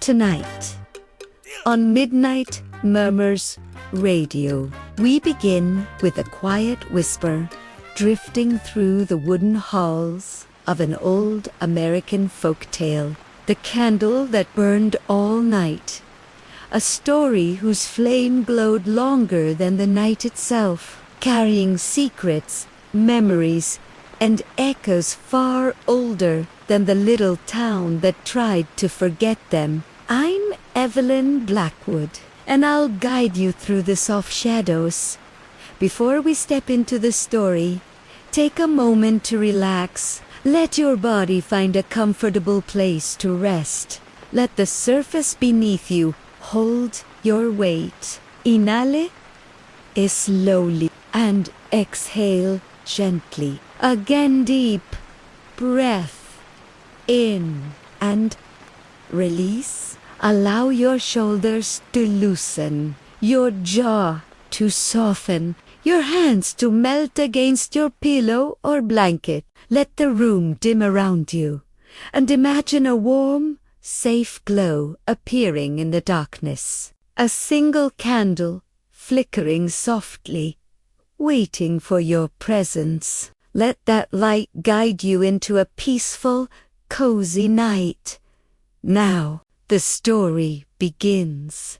Tonight, on Midnight Murmurs Radio, we begin with a quiet whisper drifting through the wooden halls of an old American folk tale. The candle that burned all night. A story whose flame glowed longer than the night itself, carrying secrets, memories, and echoes far older than the little town that tried to forget them. I'm Evelyn Blackwood, and I'll guide you through the soft shadows. Before we step into the story, take a moment to relax. Let your body find a comfortable place to rest. Let the surface beneath you hold your weight. Inhale slowly and exhale gently. Again, deep breath in and release. Allow your shoulders to loosen, your jaw to soften, your hands to melt against your pillow or blanket. Let the room dim around you, and imagine a warm, safe glow appearing in the darkness. A single candle flickering softly, waiting for your presence. Let that light guide you into a peaceful, cozy night. Now, the story begins.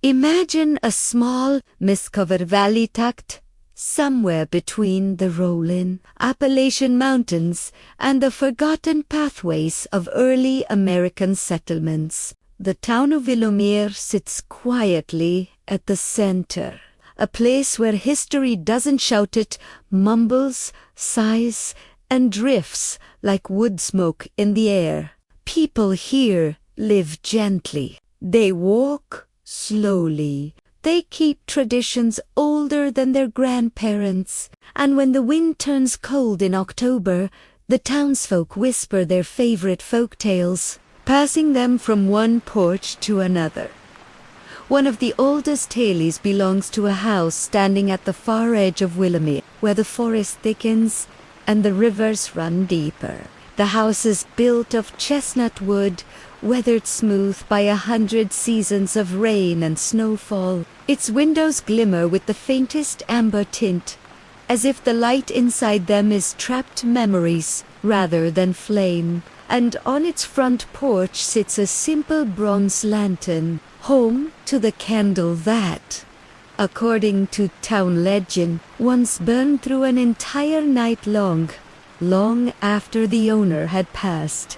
Imagine a small, mist-covered valley tucked somewhere between the rolling Appalachian Mountains and the forgotten pathways of early American settlements. The town of Willowmere sits quietly at the center, a place where history doesn't shout, it mumbles, sighs, and drifts like wood smoke in the air. People here live gently. They walk slowly. They keep traditions older than their grandparents, and when the wind turns cold in October, the townsfolk whisper their favorite folk tales, passing them from one porch to another. One of the oldest tales belongs to a house standing at the far edge of Willowmere, where the forest thickens and the rivers run deeper. The house is built of chestnut wood, weathered smooth by 100 seasons of rain and snowfall. Its windows glimmer with the faintest amber tint, as if the light inside them is trapped memories rather than flame. And on its front porch sits a simple bronze lantern, home to the candle that, according to town legend, once burned through an entire night long after the owner had passed.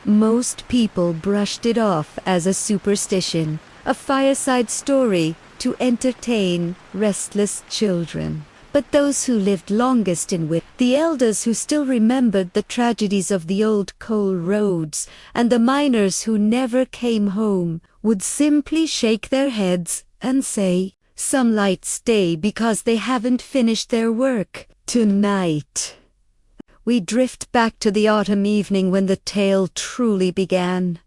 Most people brushed it off as a superstition, a fireside story to entertain restless children. But those who lived longest in Whit, the elders who still remembered the tragedies of the old coal roads, and the miners who never came home, would simply shake their heads and say, "Some lights stay because they haven't finished their work." Tonight, we drift back to the autumn evening when the tale truly began.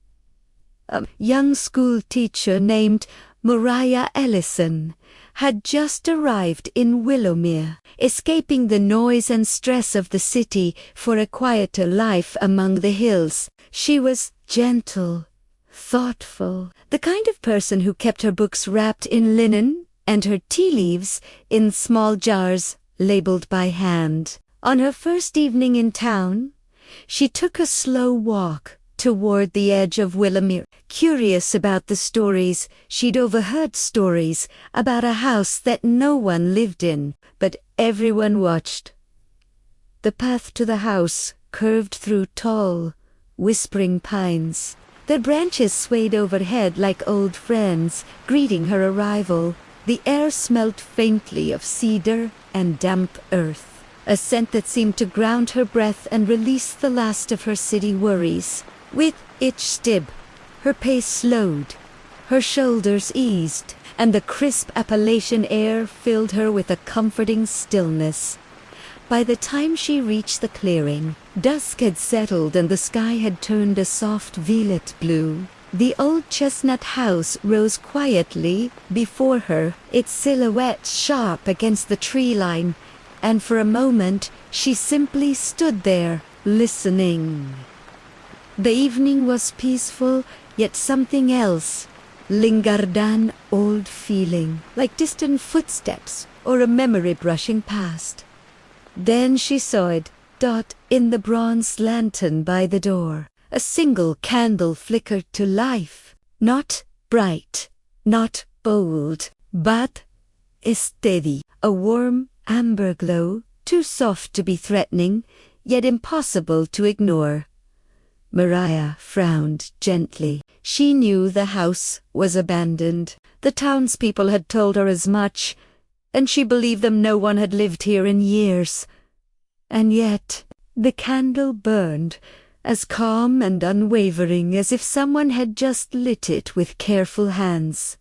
A young school teacher named Mariah Ellison had just arrived in Willowmere, escaping the noise and stress of the city for a quieter life among the hills. She was gentle, thoughtful, the kind of person who kept her books wrapped in linen and her tea leaves in small jars labeled by hand. On her first evening in town, she took a slow walk toward the edge of Willowmere, curious about the stories she'd overheard, stories about a house that no one lived in, but everyone watched. The path to the house curved through tall, whispering pines. Their branches swayed overhead like old friends, greeting her arrival. The air smelled faintly of cedar and damp earth, a scent that seemed to ground her breath and release the last of her city worries. With each step, her pace slowed, her shoulders eased, and the crisp Appalachian air filled her with a comforting stillness. By the time she reached the clearing, dusk had settled and the sky had turned a soft violet blue. The old chestnut house rose quietly before her, its silhouette sharp against the tree line, and for a moment she simply stood there, listening. The evening was peaceful, yet something else lingered, an old feeling, like distant footsteps or a memory brushing past. Then she saw it, dot in the bronze lantern by the door. A single candle flickered to life, not bright, not bold, but steady, a warm amber glow, too soft to be threatening, yet impossible to ignore. Mariah frowned gently. She knew the house was abandoned. The townspeople had told her as much, and she believed them. No one had lived here in years. And yet the candle burned, as calm and unwavering as if someone had just lit it with careful hands.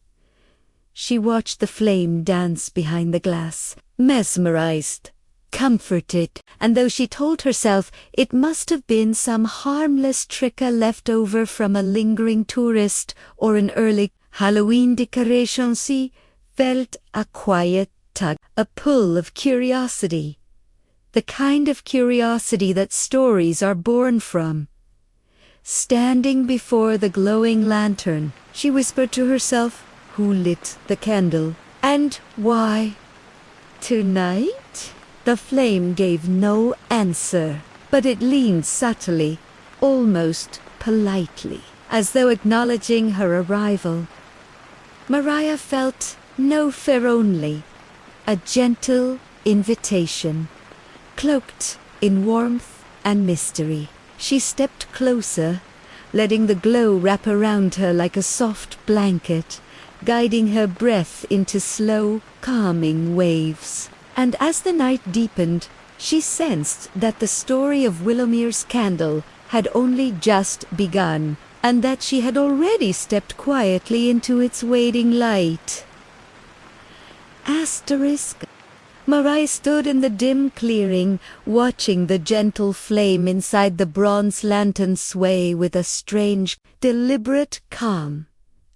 She watched the flame dance behind the glass, mesmerized, comforted, and though she told herself it must have been some harmless trick left over from a lingering tourist or an early Halloween decoration, she felt a quiet tug, a pull of curiosity. The kind of curiosity that stories are born from. Standing before the glowing lantern, she whispered to herself, who lit the candle, and why? Tonight? The flame gave no answer, but it leaned subtly, almost politely, as though acknowledging her arrival. Mariah felt no fear, only a gentle invitation. Cloaked in warmth and mystery, she stepped closer, letting the glow wrap around her like a soft blanket, guiding her breath into slow, calming waves. And as the night deepened, she sensed that the story of Willomir's candle had only just begun, and that she had already stepped quietly into its waiting light. Asterisk. Mariah stood in the dim clearing, watching the gentle flame inside the bronze lantern sway with a strange, deliberate calm.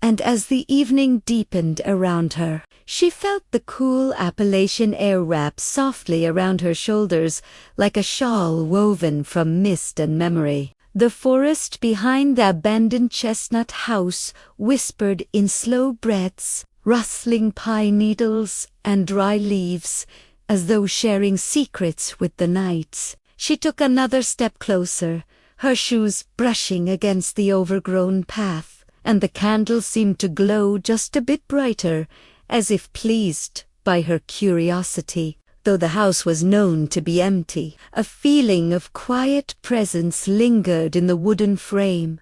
And as the evening deepened around her, she felt the cool Appalachian air wrap softly around her shoulders like a shawl woven from mist and memory. The forest behind the abandoned chestnut house whispered in slow breaths, rustling pine needles and dry leaves, as though sharing secrets with the night. She took another step closer, her shoes brushing against the overgrown path, and the candle seemed to glow just a bit brighter, as if pleased by her curiosity. Though the house was known to be empty, a feeling of quiet presence lingered in the wooden frame,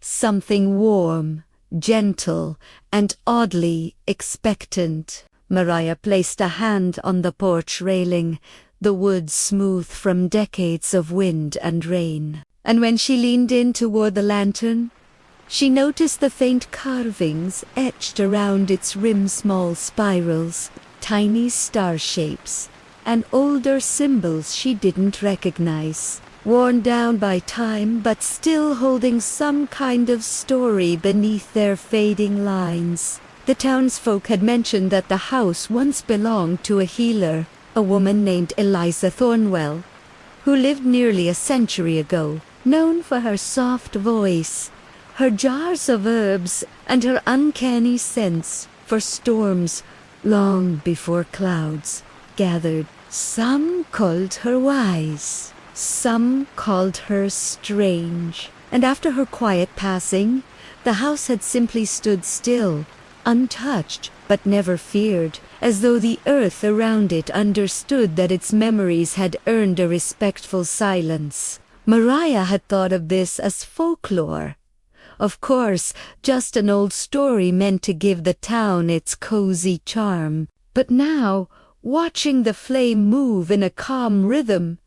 something warm, gentle, and oddly expectant. Mariah placed a hand on the porch railing, the wood smooth from decades of wind and rain. And when she leaned in toward the lantern, she noticed the faint carvings etched around its rim, small spirals, tiny star shapes, and older symbols she didn't recognize, worn down by time but still holding some kind of story beneath their fading lines. The townsfolk had mentioned that the house once belonged to a healer, a woman named Eliza Thornwell, who lived nearly a century ago, known for her soft voice, her jars of herbs, and her uncanny sense for storms long before clouds gathered. Some called her wise, some called her strange, and after her quiet passing, the house had simply stood still, untouched but never feared, as though the earth around it understood that its memories had earned a respectful silence. Mariah had thought of this as folklore. Of course, just an old story meant to give the town its cozy charm. But now, watching the flame move in a calm rhythm,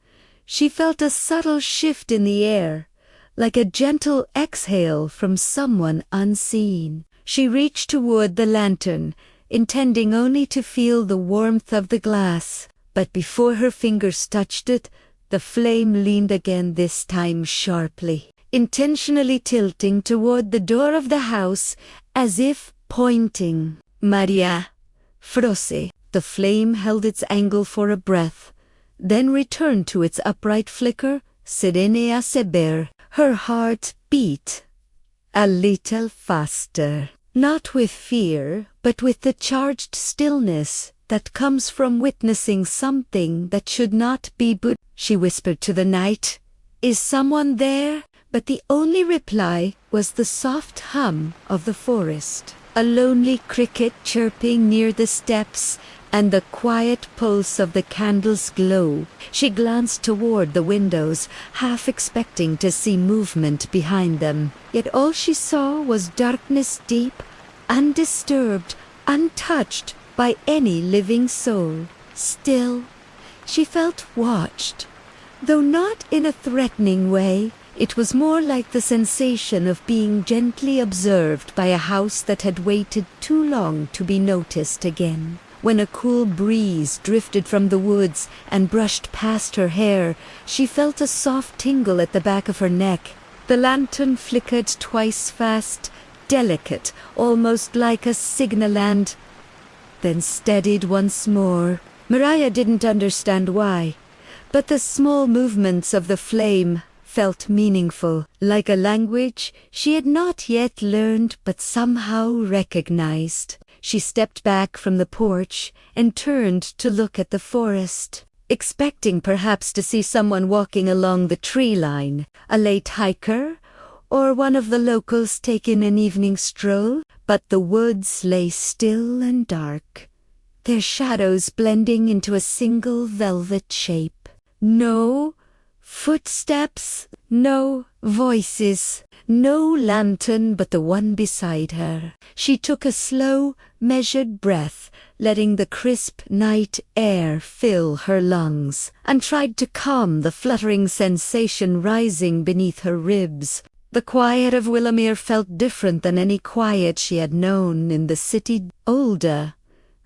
she felt a subtle shift in the air, like a gentle exhale from someone unseen. She reached toward the lantern, intending only to feel the warmth of the glass, but before her fingers touched it, the flame leaned again, this time sharply, intentionally tilting toward the door of the house as if pointing. Maria, froze. The flame held its angle for a breath, then returned to its upright flicker, serene a saber. Her heart beat a little faster. Not with fear, but with the charged stillness that comes from witnessing something that should not be but. She whispered to the night, "Is someone there?" But the only reply was the soft hum of the forest, a lonely cricket chirping near the steps, and the quiet pulse of the candle's glow. She glanced toward the windows, half expecting to see movement behind them. Yet all she saw was darkness deep, undisturbed, untouched by any living soul. Still, she felt watched, though not in a threatening way. It was more like the sensation of being gently observed by a house that had waited too long to be noticed again. When a cool breeze drifted from the woods and brushed past her hair, she felt a soft tingle at the back of her neck. The lantern flickered twice fast, delicate, almost like a signal, and then steadied once more. Mariah didn't understand why, but the small movements of the flame felt meaningful, like a language she had not yet learned but somehow recognized. She stepped back from the porch and turned to look at the forest, expecting perhaps to see someone walking along the tree line, a late hiker, or one of the locals taking an evening stroll. But the woods lay still and dark, their shadows blending into a single velvet shape. No footsteps, no voices, no lantern but the one beside her. She took a slow, measured breath, letting the crisp night air fill her lungs, and tried to calm the fluttering sensation rising beneath her ribs. The quiet of Willowmere felt different than any quiet she had known in the city, older,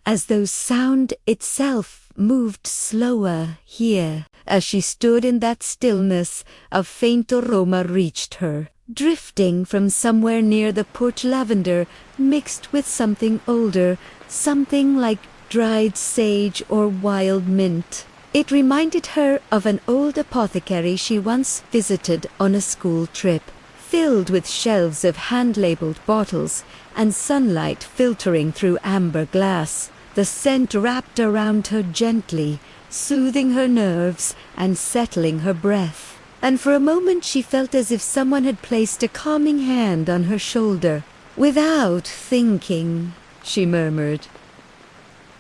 as though sound itself moved slower here. As she stood in that stillness, a faint aroma reached her, drifting from somewhere near the porch, lavender mixed with something older, something like dried sage or wild mint. It reminded her of an old apothecary she once visited on a school trip, filled with shelves of hand-labeled bottles and sunlight filtering through amber glass. The scent wrapped around her gently, soothing her nerves and settling her breath. And for a moment she felt as if someone had placed a calming hand on her shoulder. "Without thinking," she murmured,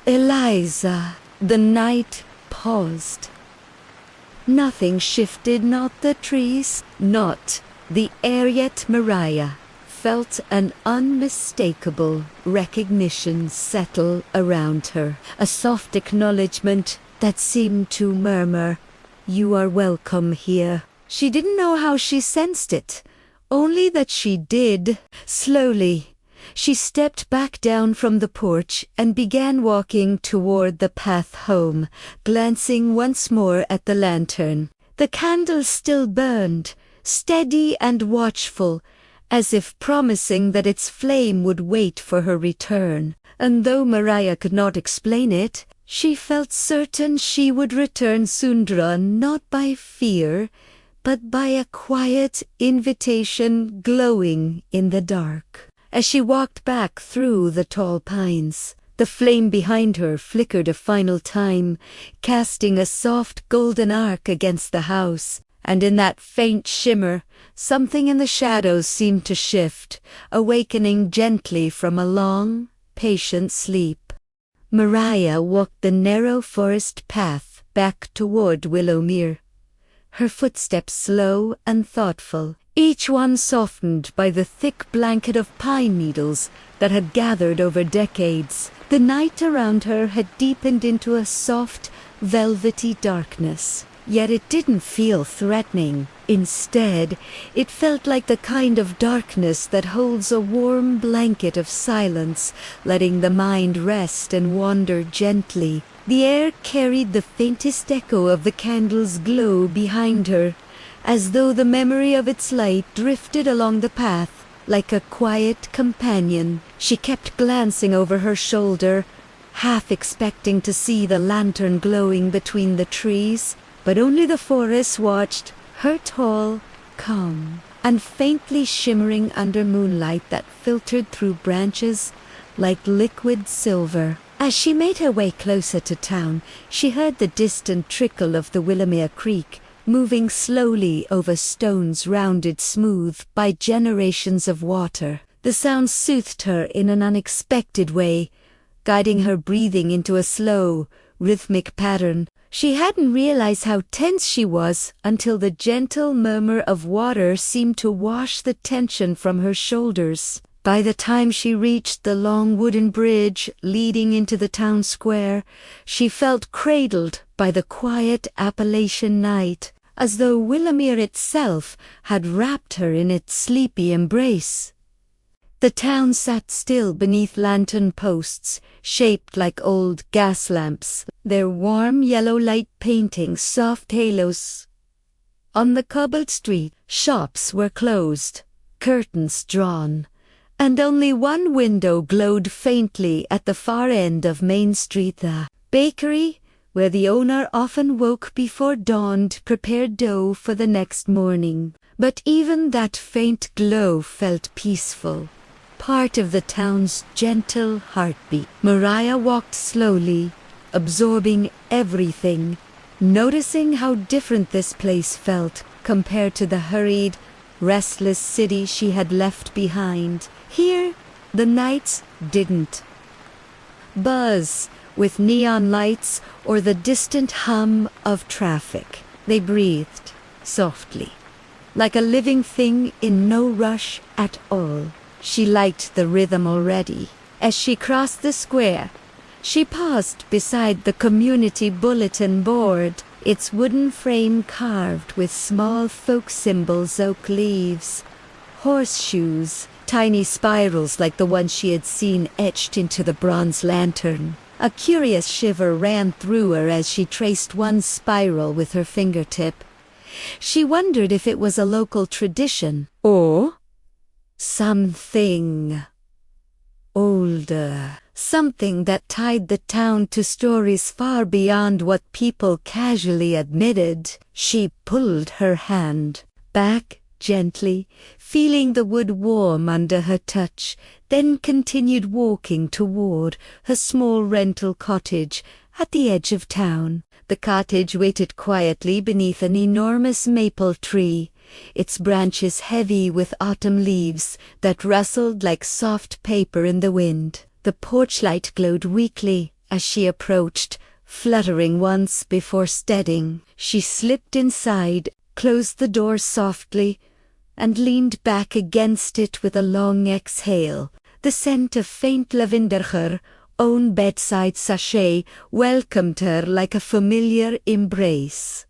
"Eliza." The night paused. Nothing shifted, not the trees, not the air, yet Mariah felt an unmistakable recognition settle around her, a soft acknowledgement that seemed to murmur, "You are welcome here." She didn't know how she sensed it, only that she did. Slowly, she stepped back down from the porch and began walking toward the path home, glancing once more at the lantern. The candle still burned, steady and watchful, as if promising that its flame would wait for her return. And though Mariah could not explain it, she felt certain she would return soon, drawn not by fear, but by a quiet invitation glowing in the dark. As she walked back through the tall pines, the flame behind her flickered a final time, casting a soft golden arc against the house. And in that faint shimmer, something in the shadows seemed to shift, awakening gently from a long, patient sleep. Mariah walked the narrow forest path back toward Willowmere, her footsteps slow and thoughtful, each one softened by the thick blanket of pine needles that had gathered over decades. The night around her had deepened into a soft, velvety darkness. Yet it didn't feel threatening. Instead, it felt like the kind of darkness that holds a warm blanket of silence, letting the mind rest and wander gently. The air carried the faintest echo of the candle's glow behind her, as though the memory of its light drifted along the path like a quiet companion. She kept glancing over her shoulder, half expecting to see the lantern glowing between the trees. But only the forest watched, her tall, calm. and faintly shimmering under moonlight that filtered through branches like liquid silver. As she made her way closer to town, she heard the distant trickle of the Willowmere Creek, moving slowly over stones rounded smooth by generations of water. The sound soothed her in an unexpected way, guiding her breathing into a slow, rhythmic pattern. She hadn't realized how tense she was until the gentle murmur of water seemed to wash the tension from her shoulders. By the time she reached the long wooden bridge leading into the town square, she felt cradled by the quiet Appalachian night, as though Willowmere itself had wrapped her in its sleepy embrace. The town sat still beneath lantern posts, shaped like old gas lamps, their warm yellow light painting soft halos. On the cobbled street, shops were closed, curtains drawn, and only one window glowed faintly at the far end of Main Street, the bakery, where the owner often woke before dawn to prepare dough for the next morning. But even that faint glow felt peaceful, part of the town's gentle heartbeat. Mariah walked slowly, absorbing everything, noticing how different this place felt compared to the hurried, restless city she had left behind. Here, the nights didn't buzz with neon lights or the distant hum of traffic. They breathed softly, like a living thing in no rush at all. She liked the rhythm already. As she crossed the square, she paused beside the community bulletin board, its wooden frame carved with small folk symbols, oak leaves, horseshoes, tiny spirals like the ones she had seen etched into the bronze lantern. A curious shiver ran through her as she traced one spiral with her fingertip. She wondered if it was a local tradition, or something older, something that tied the town to stories far beyond what people casually admitted. She pulled her hand back gently, feeling the wood warm under her touch, then continued walking toward her small rental cottage at the edge of town. The cottage waited quietly beneath an enormous maple tree, its branches heavy with autumn leaves that rustled like soft paper in the wind. The porch light glowed weakly as she approached, fluttering once before steadying. She slipped inside, closed the door softly, and leaned back against it with a long exhale. The scent of faint lavender, her own bedside sachet, welcomed her like a familiar embrace.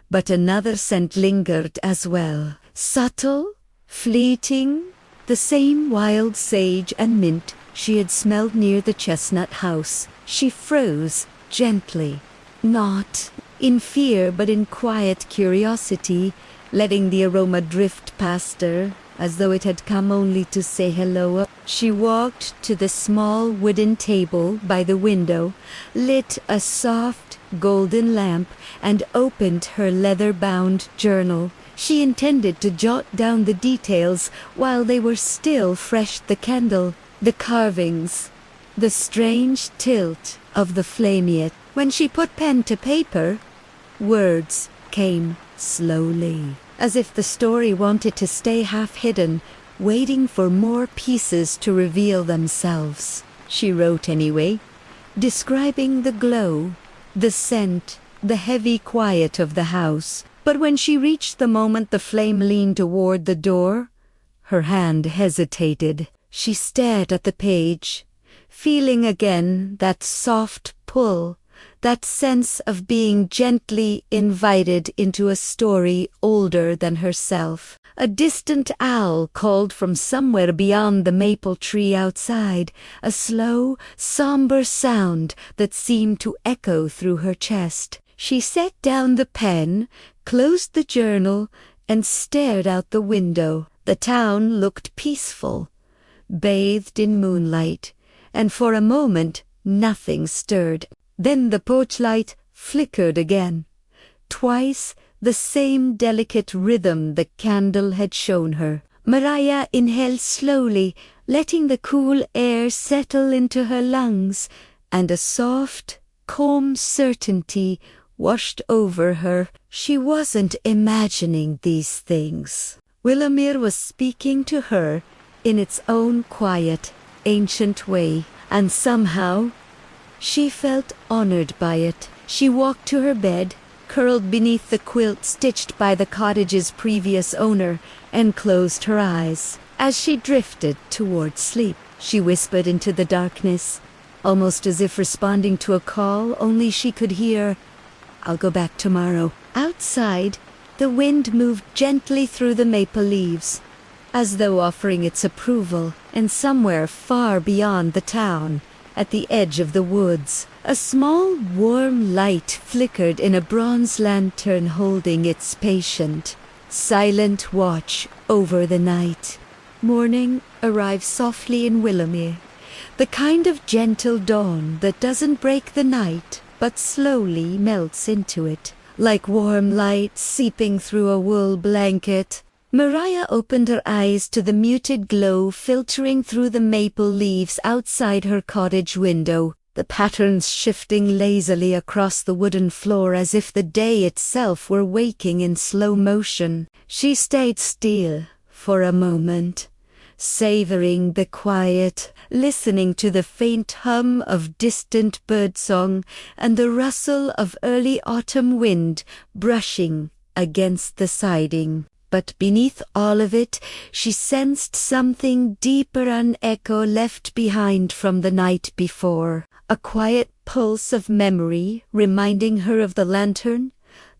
But another scent lingered as well, subtle, fleeting, the same wild sage and mint she had smelled near the chestnut house. She froze gently, not in fear but in quiet curiosity, letting the aroma drift past her as though it had come only to say hello. She walked to the small wooden table by the window, lit a soft golden lamp, and opened her leather-bound journal. She intended to jot down the details while they were still fresh: the candle, the carvings, the strange tilt of the flame. Yet when she put pen to paper, words came slowly, as if the story wanted to stay half-hidden, waiting for more pieces to reveal themselves. She wrote anyway, describing the glow, the scent, the heavy quiet of the house. But when she reached the moment the flame leaned toward the door, her hand hesitated. She stared at the page, feeling again that soft pull, that sense of being gently invited into a story older than herself. A distant owl called from somewhere beyond the maple tree outside, a slow, somber sound that seemed to echo through her chest. She set down the pen, closed the journal, and stared out the window. The town looked peaceful, bathed in moonlight, and for a moment nothing stirred. Then the porch light flickered again. Twice the same delicate rhythm the candle had shown her. Mariah inhaled slowly, letting the cool air settle into her lungs, and a soft, calm certainty washed over her. She wasn't imagining these things. Willowmere was speaking to her in its own quiet, ancient way, and somehow she felt honored by it. She walked to her bed, curled beneath the quilt stitched by the cottage's previous owner, and closed her eyes. As she drifted toward sleep, she whispered into the darkness, almost as if responding to a call only she could hear, "I'll go back tomorrow." Outside, the wind moved gently through the maple leaves, as though offering its approval, and somewhere far beyond the town, at the edge of the woods, a small warm light flickered in a bronze lantern holding its patient, silent watch over the night. Morning arrived softly in Willowmere, the kind of gentle dawn that doesn't break the night, but slowly melts into it, like warm light seeping through a wool blanket. Mariah opened her eyes to the muted glow filtering through the maple leaves outside her cottage window, the patterns shifting lazily across the wooden floor as if the day itself were waking in slow motion. She stayed still for a moment, savoring the quiet, listening to the faint hum of distant birdsong and the rustle of early autumn wind brushing against the siding. But beneath all of it, she sensed something deeper, an echo left behind from the night before, a quiet pulse of memory reminding her of the lantern,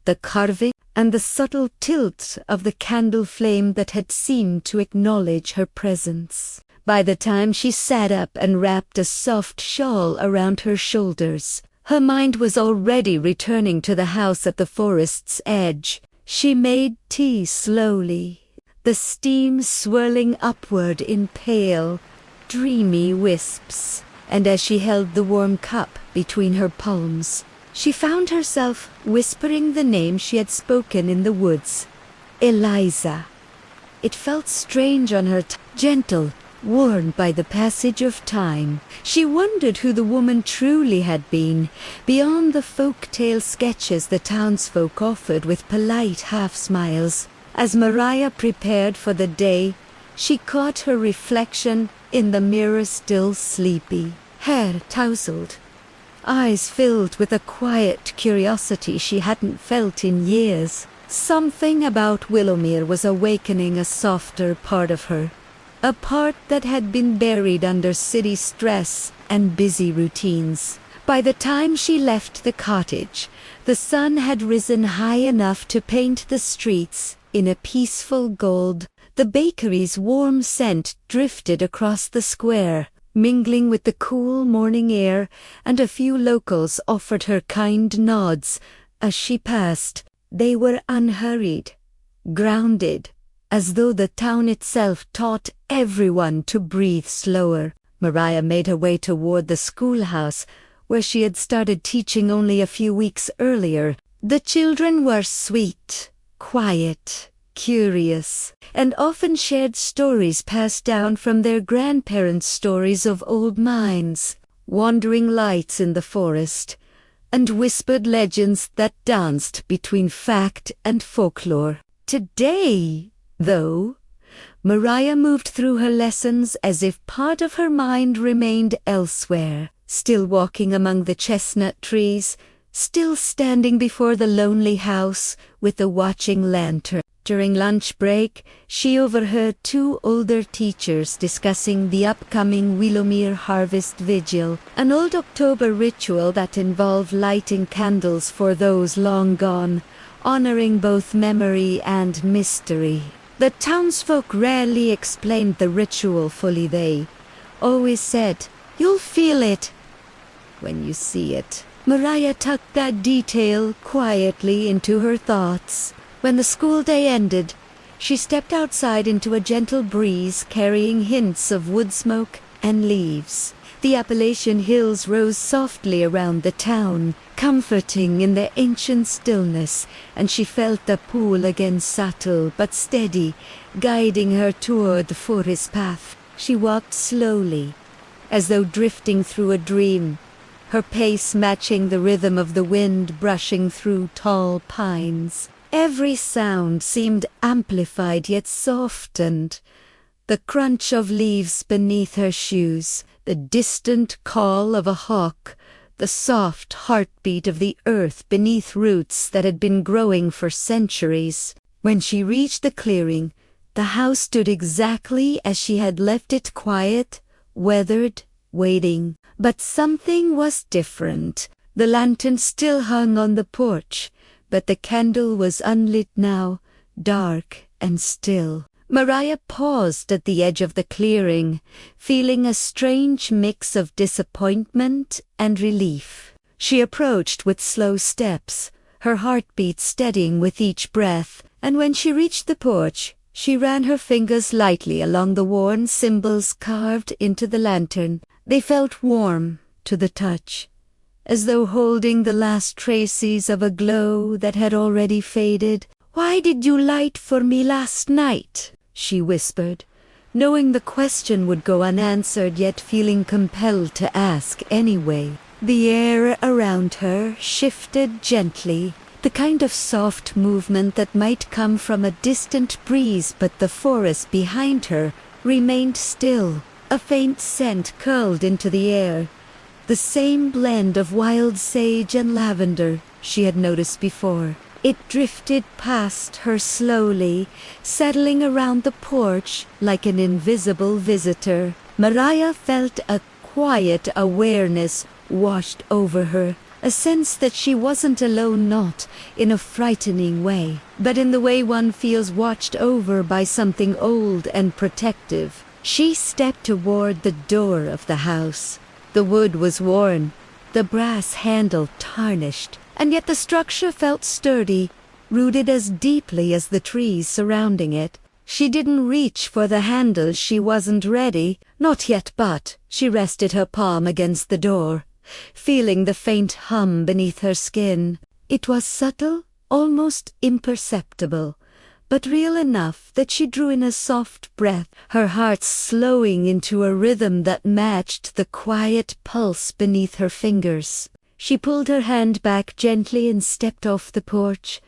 the carving, and the subtle tilt of the candle flame that had seemed to acknowledge her presence. By the time she sat up and wrapped a soft shawl around her shoulders, her mind was already returning to the house at the forest's edge. She made tea slowly, the steam swirling upward in pale, dreamy wisps, and as she held the warm cup between her palms, she found herself whispering the name she had spoken in the woods, Eliza. It felt strange on her gentle, worn by the passage of time. She wondered who the woman truly had been, beyond the folk-tale sketches the townsfolk offered with polite half-smiles. As Mariah prepared for the day, she caught her reflection in the mirror, still sleepy, hair tousled, eyes filled with a quiet curiosity she hadn't felt in years. Something about Willowmere was awakening a softer part of her, a part that had been buried under city stress and busy routines. By the time she left the cottage, the sun had risen high enough to paint the streets in a peaceful gold. The bakery's warm scent drifted across the square, mingling with the cool morning air, and a few locals offered her kind nods as she passed. They were unhurried, grounded, as though the town itself taught everyone to breathe slower. Mariah made her way toward the schoolhouse, where she had started teaching only a few weeks earlier. The children were sweet, quiet, curious, and often shared stories passed down from their grandparents' stories of old mines, wandering lights in the forest, and whispered legends that danced between fact and folklore. Today, though, Mariah moved through her lessons as if part of her mind remained elsewhere, still walking among the chestnut trees, still standing before the lonely house with the watching lantern. During lunch break, she overheard two older teachers discussing the upcoming Willowmere Harvest Vigil, an old October ritual that involved lighting candles for those long gone, honoring both memory and mystery. The townsfolk rarely explained the ritual fully. They always said, "You'll feel it when you see it." Mariah tucked that detail quietly into her thoughts. When the school day ended, she stepped outside into a gentle breeze carrying hints of wood smoke and leaves. The Appalachian hills rose softly around the town, comforting in their ancient stillness, and she felt the pull again subtle but steady, guiding her toward the forest path. She walked slowly, as though drifting through a dream, her pace matching the rhythm of the wind brushing through tall pines. Every sound seemed amplified yet softened. The crunch of leaves beneath her shoes, the distant call of a hawk, the soft heartbeat of the earth beneath roots that had been growing for centuries. When she reached the clearing, the house stood exactly as she had left it, quiet, weathered, waiting. But something was different. The lantern still hung on the porch, but the candle was unlit now, dark and still. Mariah paused at the edge of the clearing, feeling a strange mix of disappointment and relief. She approached with slow steps, her heartbeat steadying with each breath, and when she reached the porch, she ran her fingers lightly along the worn symbols carved into the lantern. They felt warm to the touch, as though holding the last traces of a glow that had already faded. "Why did you light for me last night?" she whispered, knowing the question would go unanswered, yet feeling compelled to ask anyway. The air around her shifted gently, the kind of soft movement that might come from a distant breeze, but the forest behind her remained still. A faint scent curled into the air, the same blend of wild sage and lavender she had noticed before. It drifted past her slowly, settling around the porch like an invisible visitor. Mariah felt a quiet awareness washed over her, a sense that she wasn't alone, not in a frightening way, but in the way one feels watched over by something old and protective. She stepped toward the door of the house. The wood was worn, the brass handle tarnished, and yet the structure felt sturdy, rooted as deeply as the trees surrounding it. She didn't reach for the handle, she wasn't ready, not yet, but she rested her palm against the door, feeling the faint hum beneath her skin. It was subtle, almost imperceptible, but real enough that she drew in a soft breath, her heart slowing into a rhythm that matched the quiet pulse beneath her fingers. She pulled her hand back gently and stepped off the porch,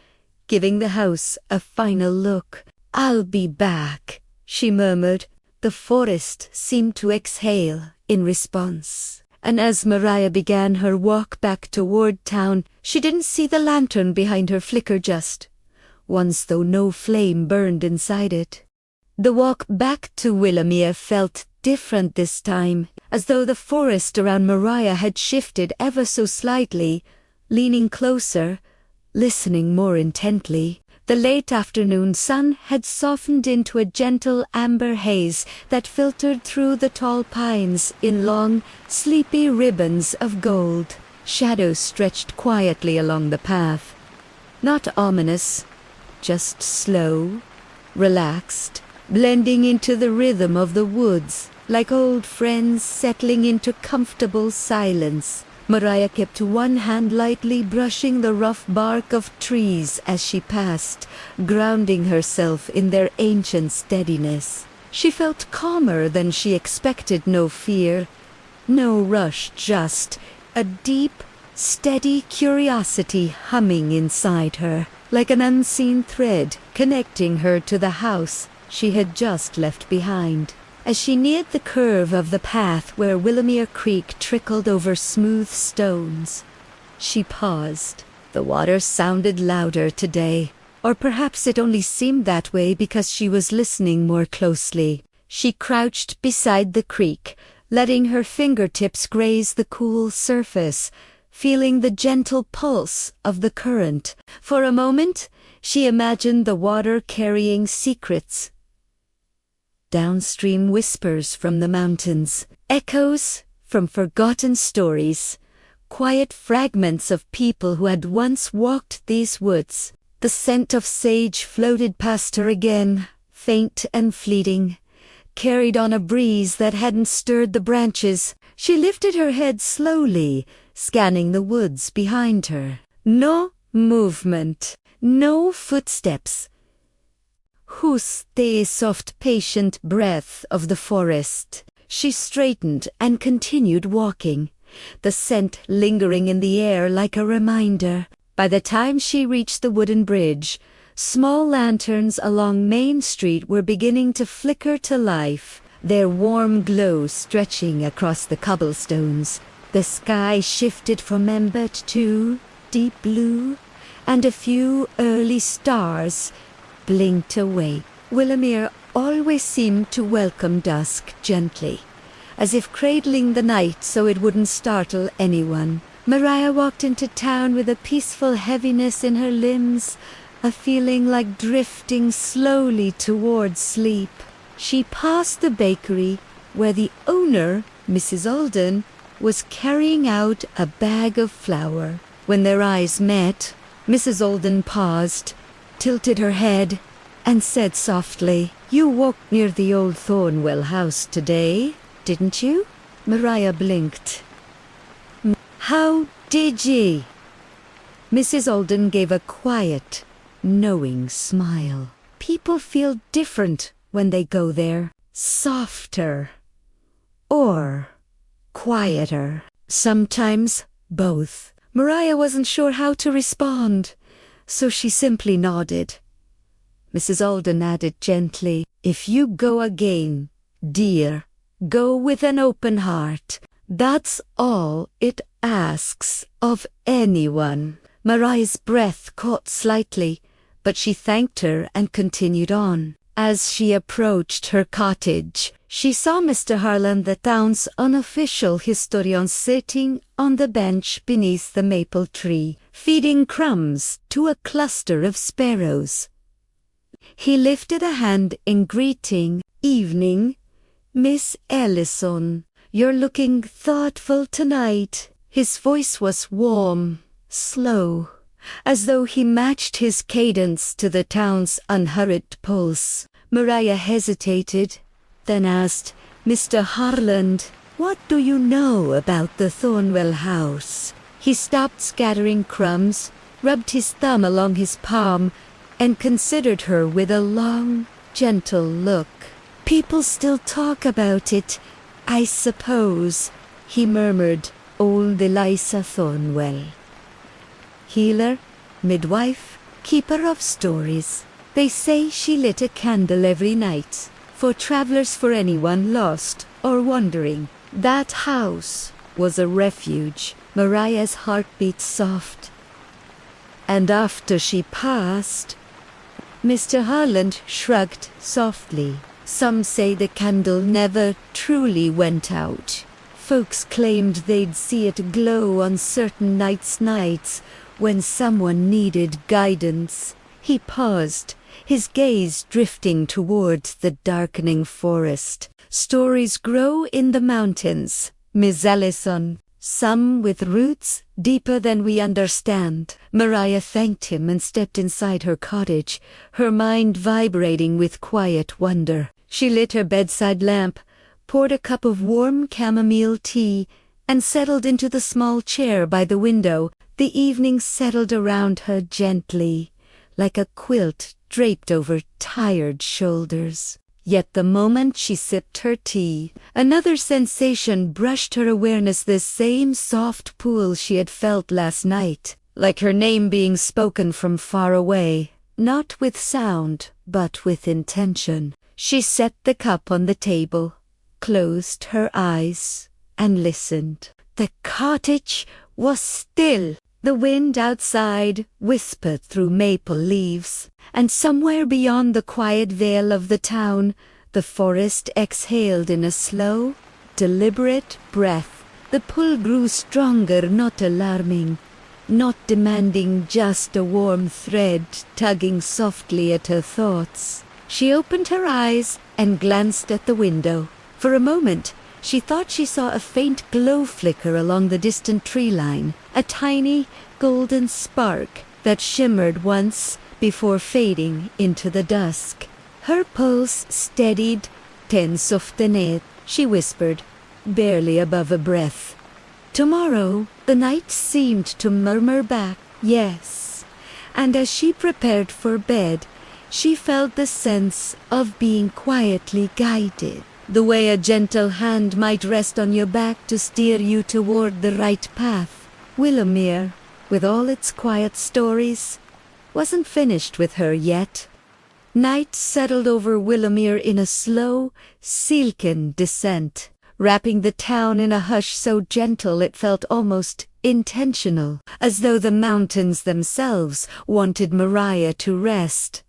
giving the house a final look. "I'll be back," she murmured. The forest seemed to exhale in response. And as Mariah began her walk back toward town, she didn't see the lantern behind her flicker just once, though no flame burned inside it. The walk back to Willamere felt different this time, as though the forest around Mariah had shifted ever so slightly, leaning closer, listening more intently. The late afternoon sun had softened into a gentle amber haze that filtered through the tall pines in long, sleepy ribbons of gold. Shadows stretched quietly along the path, not ominous, just slow, relaxed, blending into the rhythm of the woods, like old friends settling into comfortable silence. Mariah kept one hand lightly brushing the rough bark of trees as she passed, grounding herself in their ancient steadiness. She felt calmer than she expected, no fear, no rush, just a deep, steady curiosity humming inside her, like an unseen thread connecting her to the house she had just left behind. As she neared the curve of the path where Willamere Creek trickled over smooth stones, she paused. The water sounded louder today, or perhaps it only seemed that way because she was listening more closely. She crouched beside the creek, letting her fingertips graze the cool surface, feeling the gentle pulse of the current. For a moment, she imagined the water carrying secrets. Downstream whispers from the mountains, echoes from forgotten stories, quiet fragments of people who had once walked these woods. The scent of sage floated past her again, faint and fleeting, carried on a breeze that hadn't stirred the branches. She lifted her head slowly, scanning the woods behind her. No movement, no footsteps. Whose the soft, patient breath of the forest. She straightened and continued walking, the scent lingering in the air like a reminder. By the time she reached the wooden bridge, small lanterns along Main Street were beginning to flicker to life, their warm glow stretching across the cobblestones. The sky shifted from ember to deep blue, and a few early stars blinked away. Willamere always seemed to welcome dusk gently, as if cradling the night so it wouldn't startle anyone. Mariah walked into town with a peaceful heaviness in her limbs, a feeling like drifting slowly towards sleep. She passed the bakery, where the owner, Mrs. Alden, was carrying out a bag of flour. When their eyes met, Mrs. Alden paused, tilted her head, and said softly, "You walked near the old Thornwell house today, didn't you?" Mariah blinked. "How did ye?" Mrs. Alden gave a quiet, knowing smile. People feel different when they go there. Softer. Or quieter. Sometimes both. Mariah wasn't sure how to respond, so she simply nodded. Mrs. Alden added gently, "If you go again, dear, go with an open heart. That's all it asks of anyone." Mariah's breath caught slightly, but she thanked her and continued on. As she approached her cottage, she saw Mr. Harland, the town's unofficial historian, sitting on the bench beneath the maple tree, feeding crumbs to a cluster of sparrows. He lifted a hand in greeting. "Evening, Miss Ellison. You're looking thoughtful tonight." His voice was warm, slow, as though he matched his cadence to the town's unhurried pulse. Mariah hesitated, then asked, "Mr. Harland, what do you know about the Thornwell house?" He stopped scattering crumbs, rubbed his thumb along his palm, and considered her with a long, gentle look. "People still talk about it, I suppose," he murmured. "Old Eliza Thornwell. Healer, midwife, keeper of stories. They say she lit a candle every night, for travelers, for anyone lost or wandering. That house was a refuge." Mariah's heart beat soft. "And after she passed..." Mr. Harland shrugged softly. "Some say the candle never truly went out. Folks claimed they'd see it glow on certain nights when someone needed guidance." He paused, his gaze drifting towards the darkening forest. "Stories grow in the mountains, Miss Ellison, some with roots deeper than we understand." Mariah thanked him and stepped inside her cottage, her mind vibrating with quiet wonder. She lit her bedside lamp, poured a cup of warm chamomile tea, and settled into the small chair by the window. The evening settled around her gently, like a quilt draped over tired shoulders. Yet the moment she sipped her tea, another sensation brushed her awareness, the same soft pull she had felt last night, like her name being spoken from far away, not with sound, but with intention. She set the cup on the table, closed her eyes, and listened. The cottage was still. The wind outside whispered through maple leaves, and somewhere beyond the quiet veil of the town, the forest exhaled in a slow, deliberate breath. The pull grew stronger, not alarming, not demanding, just a warm thread tugging softly at her thoughts. She opened her eyes and glanced at the window. For a moment, she thought she saw a faint glow flicker along the distant tree line, a tiny golden spark that shimmered once before fading into the dusk. Her pulse steadied. "Ten softenet," she whispered, barely above a breath. Tomorrow, the night seemed to murmur back, yes. And as she prepared for bed, she felt the sense of being quietly guided, the way a gentle hand might rest on your back to steer you toward the right path. Willowmere, with all its quiet stories, wasn't finished with her yet. Night settled over Willowmere in a slow, silken descent, wrapping the town in a hush so gentle it felt almost intentional, as though the mountains themselves wanted Mariah to rest.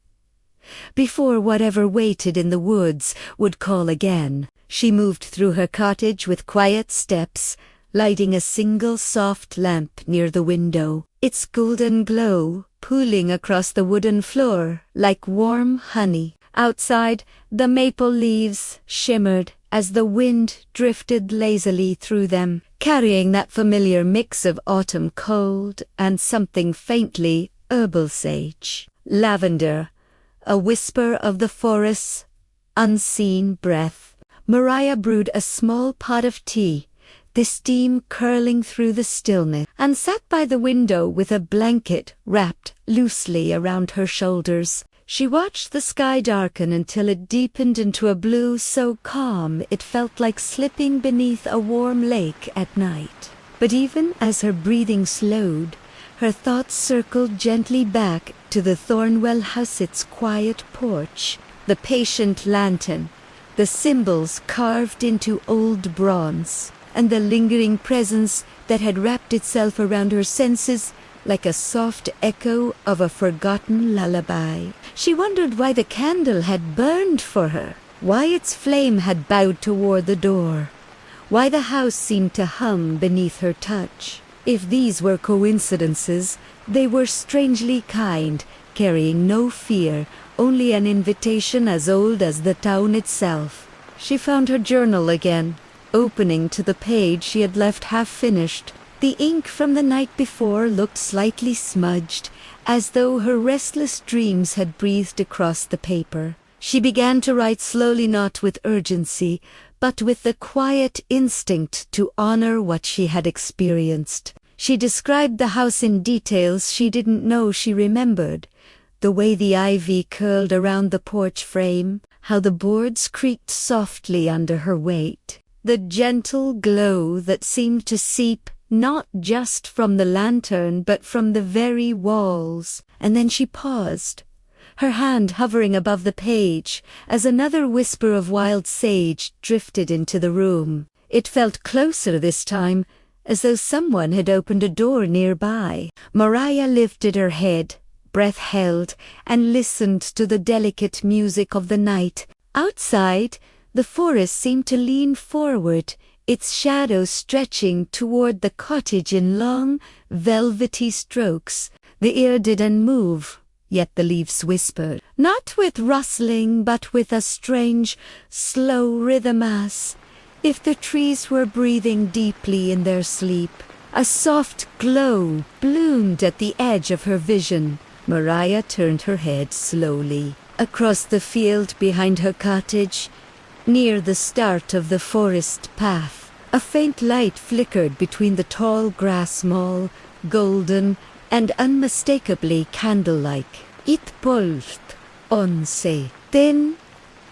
Before whatever waited in the woods would call again, she moved through her cottage with quiet steps, lighting a single soft lamp near the window, its golden glow pooling across the wooden floor like warm honey. Outside, the maple leaves shimmered as the wind drifted lazily through them, carrying that familiar mix of autumn cold and something faintly herbal sage. Lavender, a whisper of the forest's unseen breath. Mariah brewed a small pot of tea, the steam curling through the stillness, and sat by the window with a blanket wrapped loosely around her shoulders. She watched the sky darken until it deepened into a blue so calm it felt like slipping beneath a warm lake at night. But even as her breathing slowed, her thoughts circled gently back to the Thornwell house, its quiet porch, the patient lantern, the symbols carved into old bronze, and the lingering presence that had wrapped itself around her senses like a soft echo of a forgotten lullaby. She wondered why the candle had burned for her, why its flame had bowed toward the door, why the house seemed to hum beneath her touch. If these were coincidences, they were strangely kind, carrying no fear, only an invitation as old as the town itself. She found her journal again, opening to the page she had left half-finished. The ink from the night before looked slightly smudged, as though her restless dreams had breathed across the paper. She began to write slowly, not with urgency, but with the quiet instinct to honor what she had experienced. She described the house in details she didn't know she remembered, the way the ivy curled around the porch frame, how the boards creaked softly under her weight, the gentle glow that seemed to seep not just from the lantern but from the very walls. And then she paused, her hand hovering above the page, as another whisper of wild sage drifted into the room. It felt closer this time, as though someone had opened a door nearby. Mariah lifted her head, breath held, and listened to the delicate music of the night. Outside, the forest seemed to lean forward, its shadow stretching toward the cottage in long, velvety strokes. The air didn't move, yet the leaves whispered, not with rustling, but with a strange, slow rhythm, as if the trees were breathing deeply in their sleep. A soft glow bloomed at the edge of her vision. Mariah turned her head slowly. Across the field behind her cottage, near the start of the forest path, a faint light flickered between the tall grass mall, golden and unmistakably candle-like. It pulsed, once, then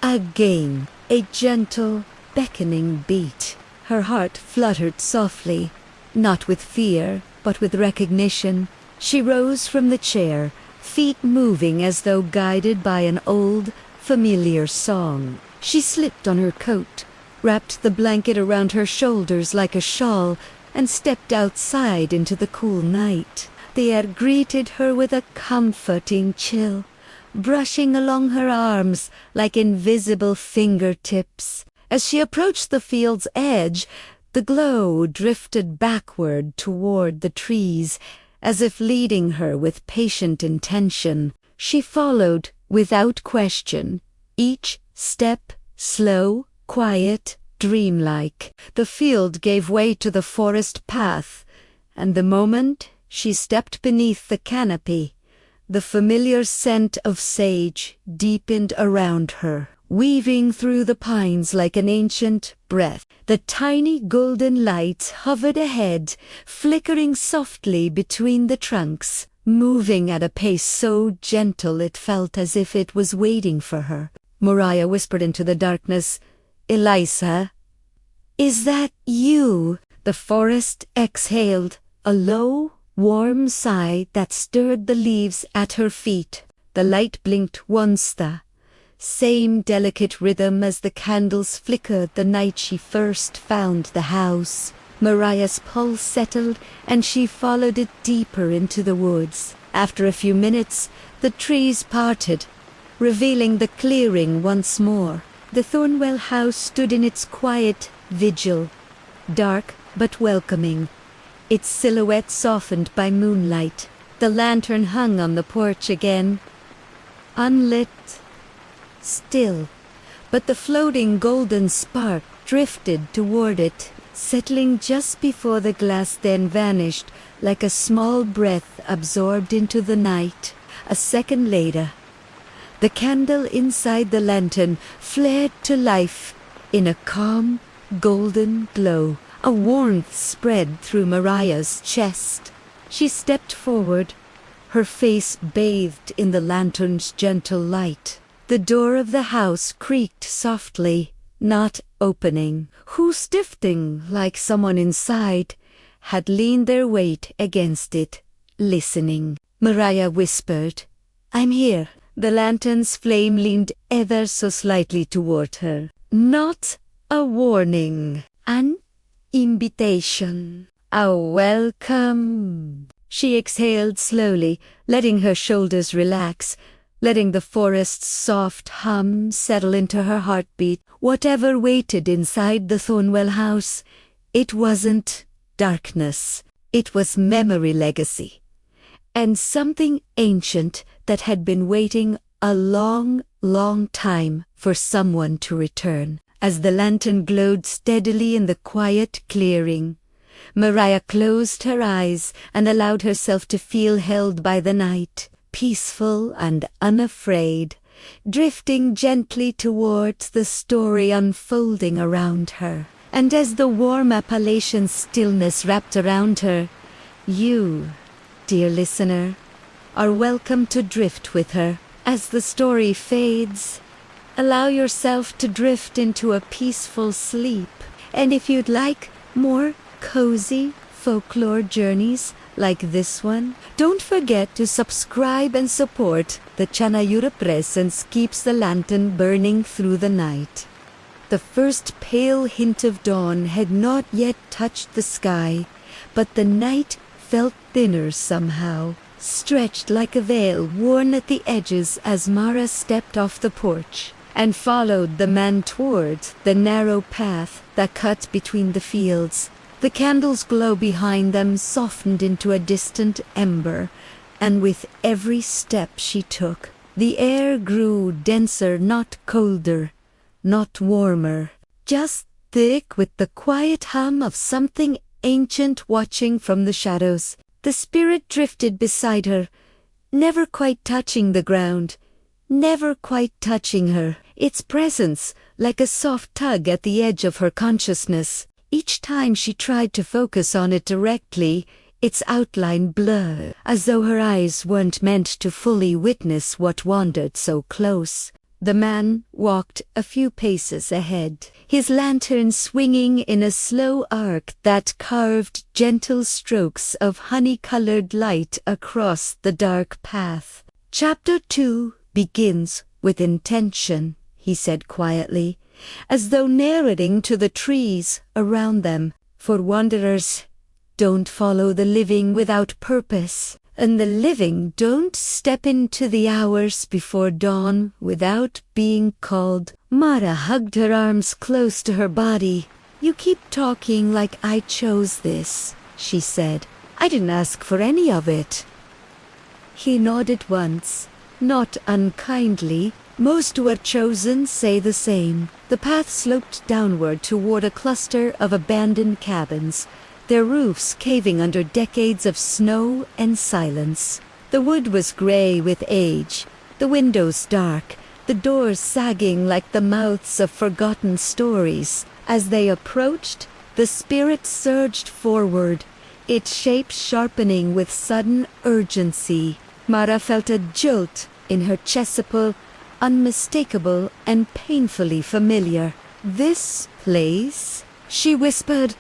again, a gentle, beckoning beat. Her heart fluttered softly, not with fear, but with recognition. She rose from the chair, feet moving as though guided by an old, familiar song. She slipped on her coat, wrapped the blanket around her shoulders like a shawl, and stepped outside into the cool night. The air greeted her with a comforting chill, brushing along her arms like invisible fingertips. As she approached the field's edge, the glow drifted backward toward the trees, as if leading her with patient intention. She followed without question, each step slow, quiet, dreamlike. The field gave way to the forest path, and the moment she stepped beneath the canopy, the familiar scent of sage deepened around her, weaving through the pines like an ancient, breath. The tiny golden light hovered ahead, flickering softly between the trunks, moving at a pace so gentle it felt as if it was waiting for her. Mariah whispered into the darkness, "Eliza, is that you?" The forest exhaled, a low, warm sigh that stirred the leaves at her feet. The light blinked once, the same delicate rhythm as the candles flickered the night she first found the house. Mariah's pulse settled, and she followed it deeper into the woods. After a few minutes, the trees parted, revealing the clearing once more. The Thornwell house stood in its quiet vigil, dark but welcoming, its silhouette softened by moonlight. The lantern hung on the porch again, unlit, still, but the floating golden spark drifted toward it, settling just before the glass, then vanished like a small breath absorbed into the night. A second later, the candle inside the lantern flared to life in a calm, golden glow. A warmth spread through Mariah's chest. She stepped forward, her face bathed in the lantern's gentle light. The door of the house creaked softly, not opening. Who, stiffing like someone inside, had leaned their weight against it, listening. Mariah whispered, "I'm here." The lantern's flame leaned ever so slightly toward her. Not a warning, an invitation, a welcome. She exhaled slowly, letting her shoulders relax, letting the forest's soft hum settle into her heartbeat. Whatever waited inside the Thornwell house, it wasn't darkness. It was memory legacy, and something ancient that had been waiting a long, long time for someone to return. As the lantern glowed steadily in the quiet clearing, Mariah closed her eyes and allowed herself to feel held by the night, peaceful and unafraid, drifting gently towards the story unfolding around her. And as the warm Appalachian stillness wrapped around her, you, dear listener, are welcome to drift with her. As the story fades, allow yourself to drift into a peaceful sleep. And if you'd like more cozy folklore journeys like this one, don't forget to subscribe and support the Chanayura Presence keeps the lantern burning through the night. The first pale hint of dawn had not yet touched the sky, but the night felt thinner somehow, stretched like a veil worn at the edges as Mara stepped off the porch and followed the man toward the narrow path that cut between the fields. The candle's glow behind them softened into a distant ember, and with every step she took, the air grew denser, not colder, not warmer, just thick with the quiet hum of something ancient watching from the shadows. The spirit drifted beside her, never quite touching the ground, never quite touching her, its presence like a soft tug at the edge of her consciousness. Each time she tried to focus on it directly, its outline blurred, as though her eyes weren't meant to fully witness what wandered so close. The man walked a few paces ahead, his lantern swinging in a slow arc that carved gentle strokes of honey-colored light across the dark path. "Chapter 2 begins with intention," he said quietly, as though narrating to the trees around them. "For wanderers don't follow the living without purpose, and the living don't step into the hours before dawn without being called." Mara hugged her arms close to her body. "You keep talking like I chose this," she said. "I didn't ask for any of it." He nodded once, not unkindly. Most who are chosen say the same. The path sloped downward toward a cluster of abandoned cabins, their roofs caving under decades of snow and silence. The wood was gray with age, the windows dark, the doors sagging like the mouths of forgotten stories. As they approached, the spirit surged forward, its shape sharpening with sudden urgency. Mara felt a jolt in her chesiple, unmistakable and painfully familiar. "This place?" she whispered.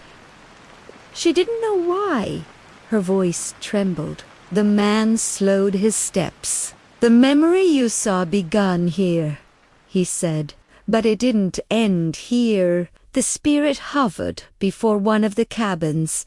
She didn't know why. Her voice trembled. The man slowed his steps. "The memory you saw began here," he said, "but it didn't end here." The spirit hovered before one of the cabins,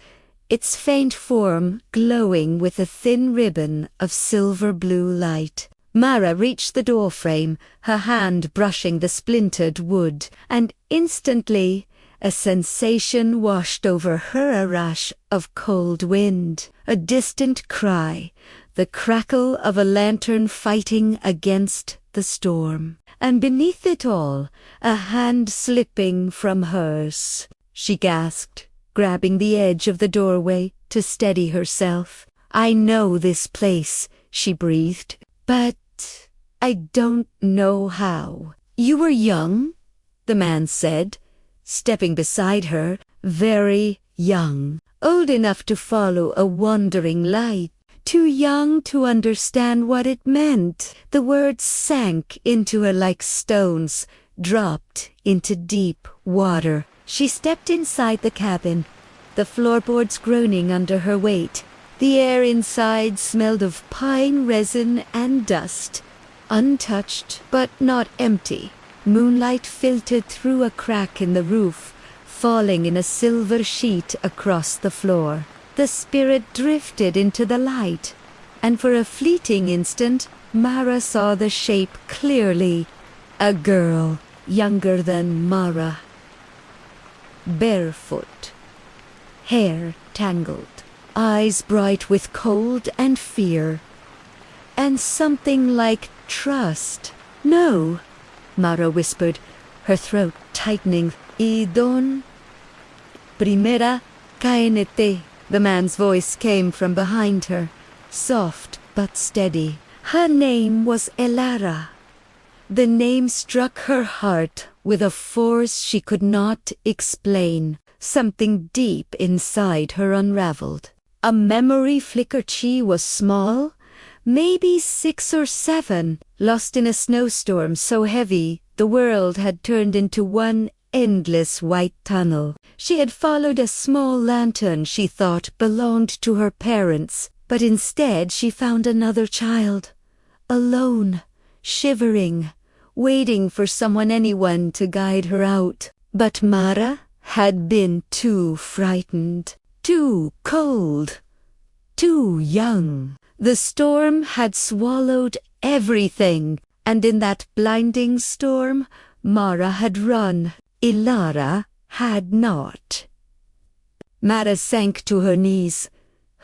its faint form glowing with a thin ribbon of silver-blue light. Mara reached the doorframe, her hand brushing the splintered wood, and instantly a sensation washed over her, a rush of cold wind, a distant cry, the crackle of a lantern fighting against the storm. And beneath it all, a hand slipping from hers. She gasped, grabbing the edge of the doorway to steady herself. "I know this place," she breathed, "but I don't know how." "You were young," the man said, stepping beside her, "very young, old enough to follow a wandering light, too young to understand what it meant." The words sank into her like stones, dropped into deep water. She stepped inside the cabin, the floorboards groaning under her weight. The air inside smelled of pine resin and dust, untouched but not empty. Moonlight filtered through a crack in the roof, falling in a silver sheet across the floor. The spirit drifted into the light, and for a fleeting instant, Mara saw the shape clearly. A girl, younger than Mara. Barefoot, hair tangled, eyes bright with cold and fear, and something like trust. "No," Mara whispered, her throat tightening. "Y don primera KNT." The man's voice came from behind her, soft but steady. Her name was Elara. The name struck her heart with a force she could not explain. Something deep inside her unraveled. A memory flickered. She was small, maybe 6 or 7, lost in a snowstorm so heavy the world had turned into one endless white tunnel. She had followed a small lantern she thought belonged to her parents, but instead she found another child, alone, shivering, waiting for anyone to guide her out. But Mara had been too frightened, too cold, too young. The storm had swallowed everything, and in that blinding storm, Mara had run. Elara had not. Mara sank to her knees,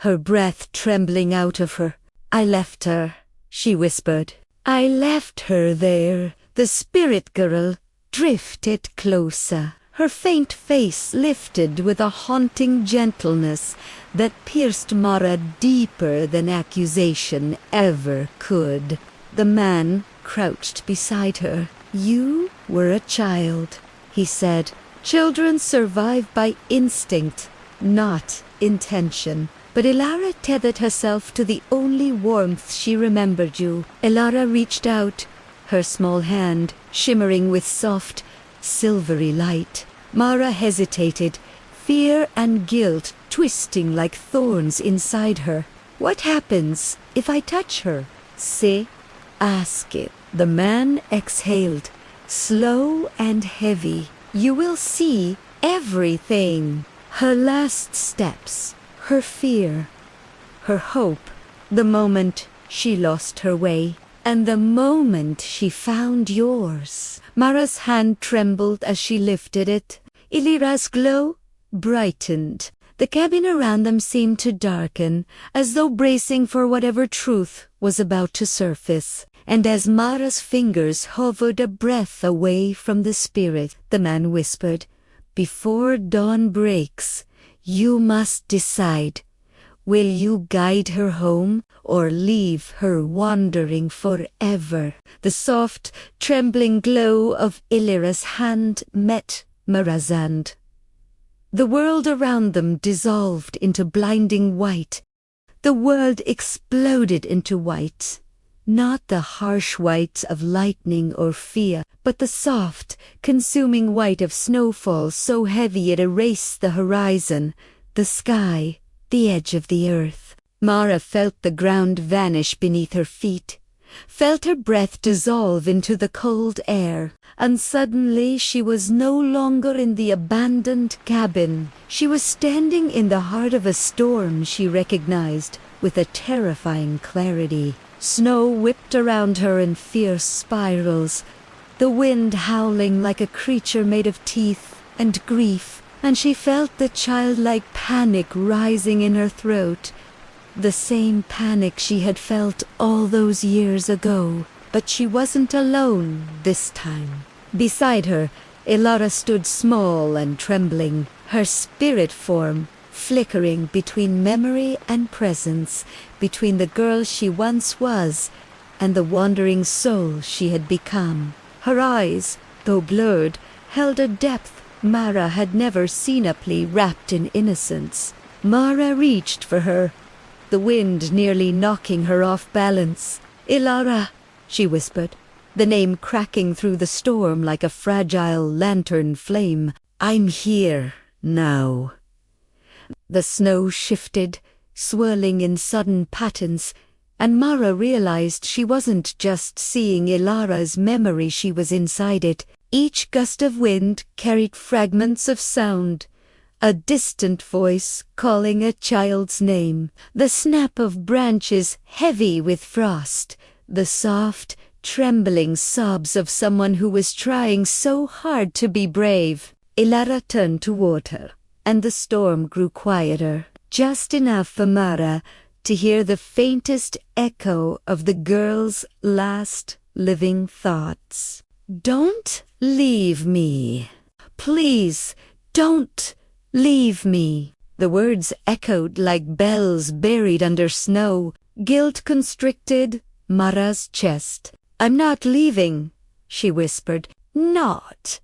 her breath trembling out of her. "I left her," she whispered. "I left her there." The spirit girl drifted closer, her faint face lifted with a haunting gentleness that pierced Mara deeper than accusation ever could. The man crouched beside her. "You were a child," he said. "Children survive by instinct, not intention." But Elara tethered herself to the only warmth she remembered you. Elara reached out, her small hand shimmering with soft, silvery light. Mara hesitated, fear and guilt twisting like thorns inside her. "What happens if I touch her?" "Say, ask it." The man exhaled, slow and heavy. "You will see everything." Her last steps, her fear, her hope, the moment she lost her way, and the moment she found yours. Mara's hand trembled as she lifted it. Elira's glow brightened. The cabin around them seemed to darken, as though bracing for whatever truth was about to surface. And as Mara's fingers hovered a breath away from the spirit, the man whispered, "Before dawn breaks, you must decide. Will you guide her home or leave her wandering forever?" The soft, trembling glow of Elira's hand met Marazand. The world around them dissolved into blinding white. The world exploded into white. Not the harsh white of lightning or fear, but the soft, consuming white of snowfall so heavy it erased the horizon, the sky, the edge of the earth. Mara felt the ground vanish beneath her feet, felt her breath dissolve into the cold air, and suddenly she was no longer in the abandoned cabin. She was standing in the heart of a storm she recognized with a terrifying clarity. Snow whipped around her in fierce spirals, the wind howling like a creature made of teeth and grief, and she felt the childlike panic rising in her throat, the same panic she had felt all those years ago. But she wasn't alone this time. Beside her, Elara stood small and trembling, her spirit form flickering between memory and presence, between the girl she once was and the wandering soul she had become. Her eyes, though blurred, held a depth Mara had never seen, a plea wrapped in innocence. Mara reached for her, the wind nearly knocking her off balance. "Elara," she whispered, the name cracking through the storm like a fragile lantern flame. "I'm here now." The snow shifted, swirling in sudden patterns, and Mara realized she wasn't just seeing Elara's memory, she was inside it. Each gust of wind carried fragments of sound, a distant voice calling a child's name, the snap of branches heavy with frost, the soft, trembling sobs of someone who was trying so hard to be brave. Elara turned toward her, and the storm grew quieter, just enough for Mara to hear the faintest echo of the girl's last living thoughts. "Don't leave me. Please, don't leave me." The words echoed like bells buried under snow. Guilt constricted Mara's chest. "I'm not leaving," she whispered. "Not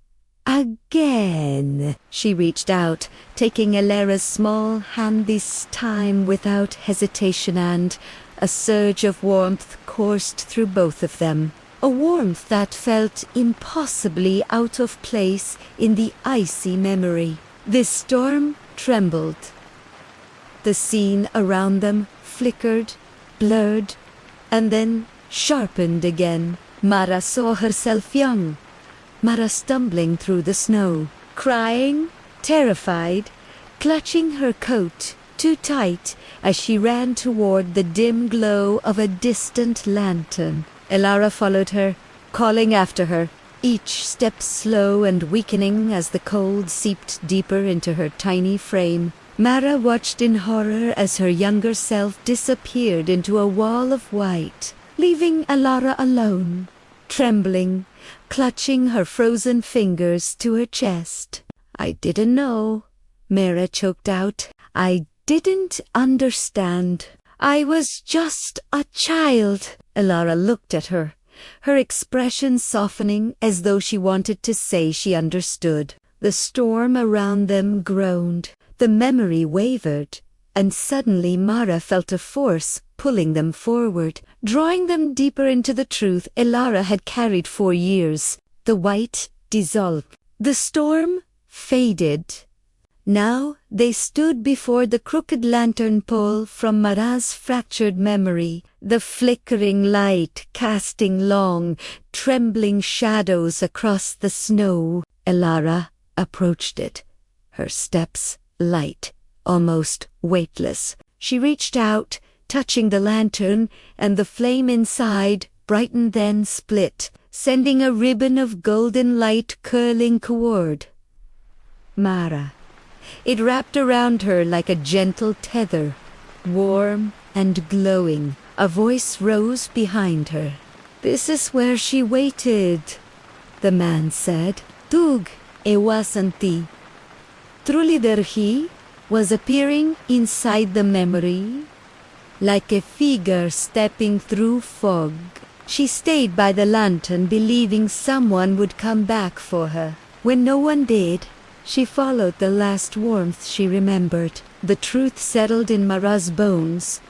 again." She reached out, taking Elara's small hand this time without hesitation, and a surge of warmth coursed through both of them. A warmth that felt impossibly out of place in the icy memory. This storm trembled. The scene around them flickered, blurred, and then sharpened again. Mara saw herself young. Mara stumbling through the snow, crying, terrified, clutching her coat too tight as she ran toward the dim glow of a distant lantern. Elara followed her, calling after her, each step slow and weakening as the cold seeped deeper into her tiny frame. Mara watched in horror as her younger self disappeared into a wall of white, leaving Elara alone, trembling, clutching her frozen fingers to her chest. "I didn't know," Mara choked out. "I didn't understand. I was just a child." Elara looked at her, her expression softening as though she wanted to say she understood. The storm around them groaned, the memory wavered, and suddenly Mara felt a force pulling them forward, drawing them deeper into the truth Elara had carried for years. The white dissolved. The storm faded. Now they stood before the crooked lantern pole from Mara's fractured memory, the flickering light casting long, trembling shadows across the snow. Elara approached it, her steps light, almost weightless. She reached out, touching the lantern, and the flame inside brightened, then split, sending a ribbon of golden light curling toward Mara. It wrapped around her like a gentle tether, warm and glowing. A voice rose behind her. "This is where she waited," the man said. "Tug ewasanti." Truly there he was appearing inside the memory, like a figure stepping through fog. She stayed by the lantern, believing someone would come back for her. When no one did, She followed the last warmth she remembered. The truth settled in Mara's bones,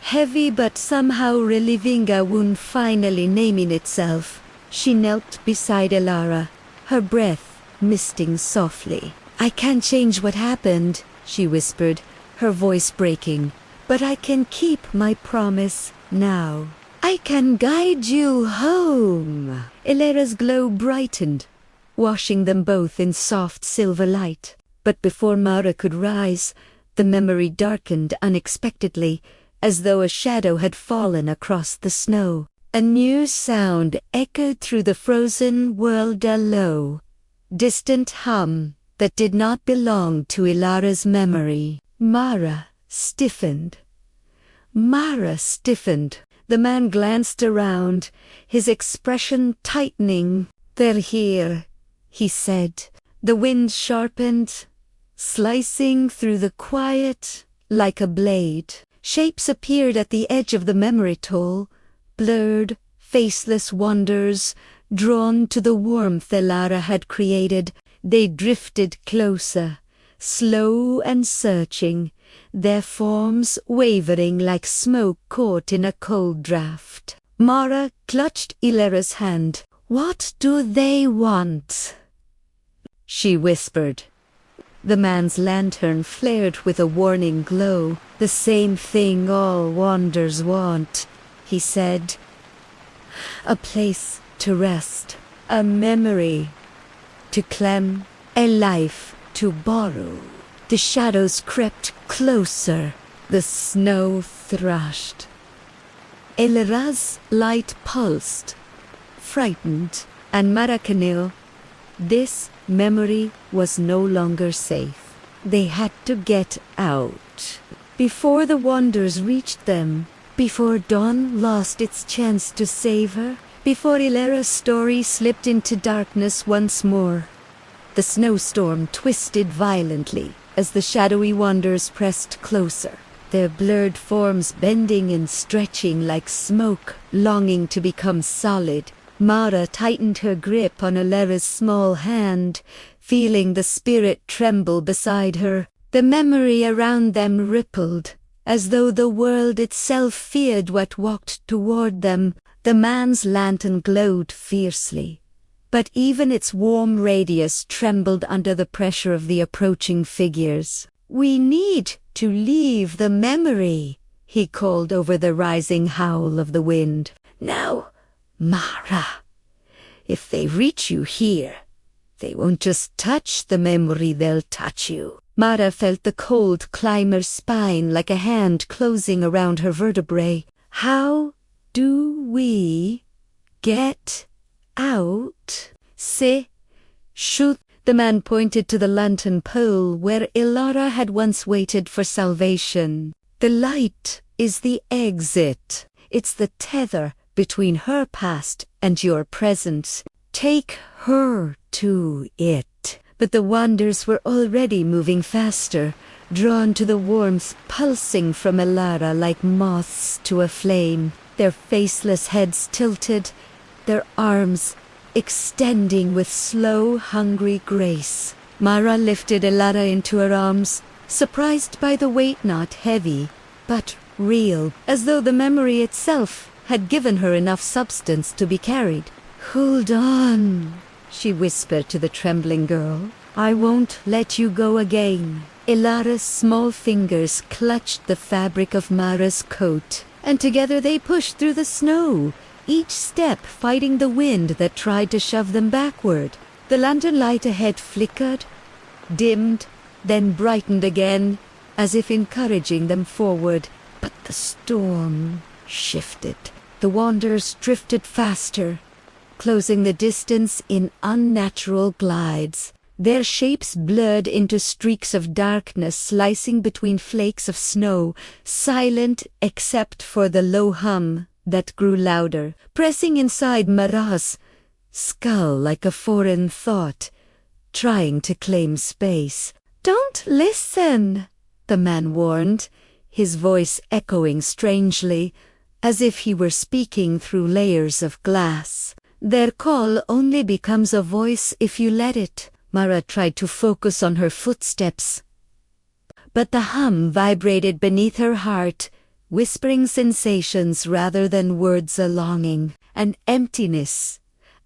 heavy but somehow relieving a wound finally naming itself. She knelt beside Elara, her breath misting softly. "I can't change what happened," she whispered, her voice breaking, "but I can keep my promise now. I can guide you home." Elara's glow brightened, washing them both in soft silver light. But before Mara could rise, the memory darkened unexpectedly, as though a shadow had fallen across the snow. A new sound echoed through the frozen world, a low, distant hum that did not belong to Elara's memory. Mara stiffened. The man glanced around, his expression tightening. "They're here," he said. The wind sharpened, slicing through the quiet like a blade. Shapes appeared at the edge of the memory toll, blurred, faceless wonders, drawn to the warmth Elara had created. They drifted closer, slow and searching, their forms wavering like smoke caught in a cold draft. Mara clutched Elara's hand. "What do they want?" she whispered. The man's lantern flared with a warning glow. "The same thing all wanderers want," he said. "A place to rest, a memory to claim, a life to borrow." The shadows crept closer. The snow thrashed. Elara's light pulsed, frightened, and Americana. This memory was no longer safe. They had to get out before the wanderers reached them, before dawn lost its chance to save her, before Elara's story slipped into darkness once more. The snowstorm twisted violently as the shadowy wanderers pressed closer, their blurred forms bending and stretching like smoke, longing to become solid. Mara tightened her grip on Elara's small hand, feeling the spirit tremble beside her. The memory around them rippled, as though the world itself feared what walked toward them. The man's lantern glowed fiercely, but even its warm radius trembled under the pressure of the approaching figures. "We need to leave the memory," he called over the rising howl of the wind. "Now, Mara, if they reach you here, they won't just touch the memory, they'll touch you." Mara felt the cold climb her spine like a hand closing around her vertebrae. "How do we get out?" Shoot. The man pointed to the lantern pole where Elara had once waited for salvation. "The light is the exit. It's the tether between her past and your present. Take her to it." But the wanderers were already moving faster, drawn to the warmth pulsing from Elara like moths to a flame. Their faceless heads tilted, their arms extending with slow, hungry grace. Mara lifted Elara into her arms, surprised by the weight, not heavy, but real, as though the memory itself had given her enough substance to be carried. "Hold on," she whispered to the trembling girl. "I won't let you go again." Elara's small fingers clutched the fabric of Mara's coat, and together they pushed through the snow, each step fighting the wind that tried to shove them backward. The lantern light ahead flickered, dimmed, then brightened again, as if encouraging them forward. But the storm shifted. The wanderers drifted faster, closing the distance in unnatural glides. Their shapes blurred into streaks of darkness slicing between flakes of snow, silent except for the low hum that grew louder, pressing inside Mara's skull like a foreign thought, trying to claim space. "Don't listen," the man warned, his voice echoing strangely, as if he were speaking through layers of glass. "Their call only becomes a voice if you let it," Mara tried to focus on her footsteps, but the hum vibrated beneath her heart, whispering sensations rather than words, a longing, an emptiness,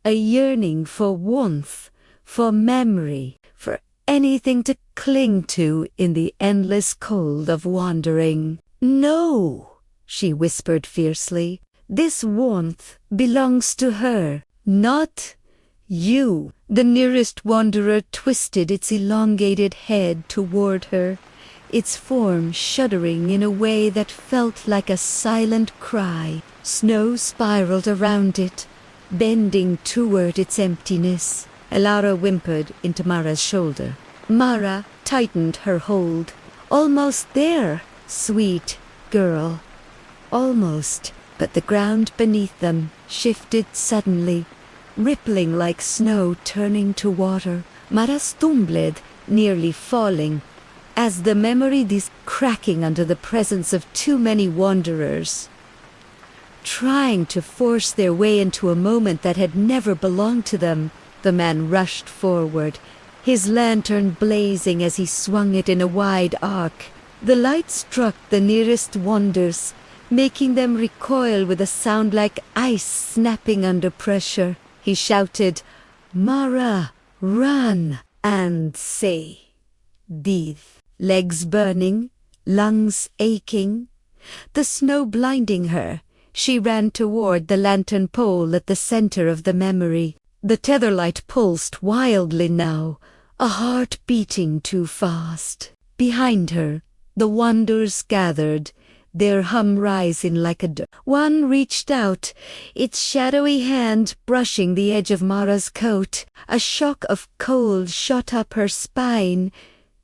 a yearning for warmth, for memory, for anything to cling to in the endless cold of wandering. "No," she whispered fiercely, "this warmth belongs to her, not you." The nearest wanderer twisted its elongated head toward her, its form shuddering in a way that felt like a silent cry. Snow spiraled around it, bending toward its emptiness. Elara whimpered into Mara's shoulder. Mara tightened her hold. "Almost there, sweet girl." Almost, but the ground beneath them shifted suddenly, rippling like snow turning to water. Mara stumbled, nearly falling, as the memory is cracking under the presence of too many wanderers, trying to force their way into a moment that had never belonged to them. The man rushed forward, his lantern blazing as he swung it in a wide arc. The light struck the nearest wanders, making them recoil with a sound like ice snapping under pressure. He shouted, "Mara, run!" and say, "Dith." Legs burning, lungs aching, the snow blinding her, she ran toward the lantern pole at the center of the memory. The tether light pulsed wildly now, a heart beating too fast. Behind her, the wanderers gathered, their hum rising like a dirge. One reached out, its shadowy hand brushing the edge of Mara's coat. A shock of cold shot up her spine,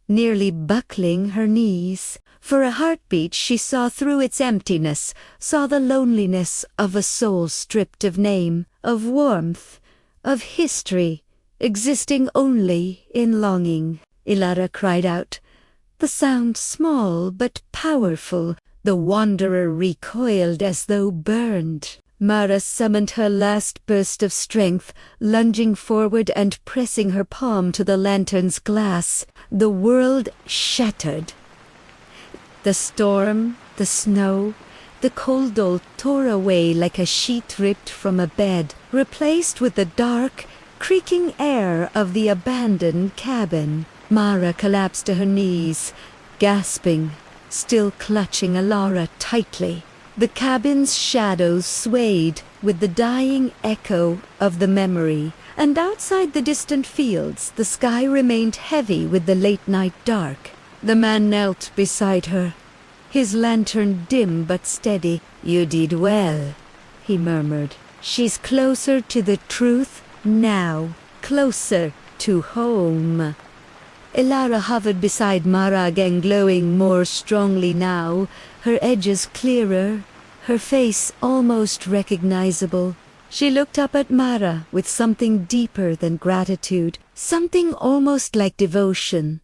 nearly buckling her knees. For a heartbeat she saw through its emptiness, saw the loneliness of a soul stripped of name, of warmth, of history, existing only in longing. Elara cried out, the sound small but powerful. The wanderer recoiled as though burned. Mara summoned her last burst of strength, lunging forward and pressing her palm to the lantern's glass. The world shattered. The storm, the snow, the cold all tore away like a sheet ripped from a bed, replaced with the dark, creaking air of the abandoned cabin. Mara collapsed to her knees, gasping, still clutching Elara tightly. The cabin's shadows swayed with the dying echo of the memory, and outside the distant fields the sky remained heavy with the late-night dark. The man knelt beside her, his lantern dim but steady. "You did well," he murmured. "She's closer to the truth now, closer to home." Elara hovered beside Mara again, glowing more strongly now, her edges clearer, her face almost recognizable. She looked up at Mara with something deeper than gratitude, something almost like devotion,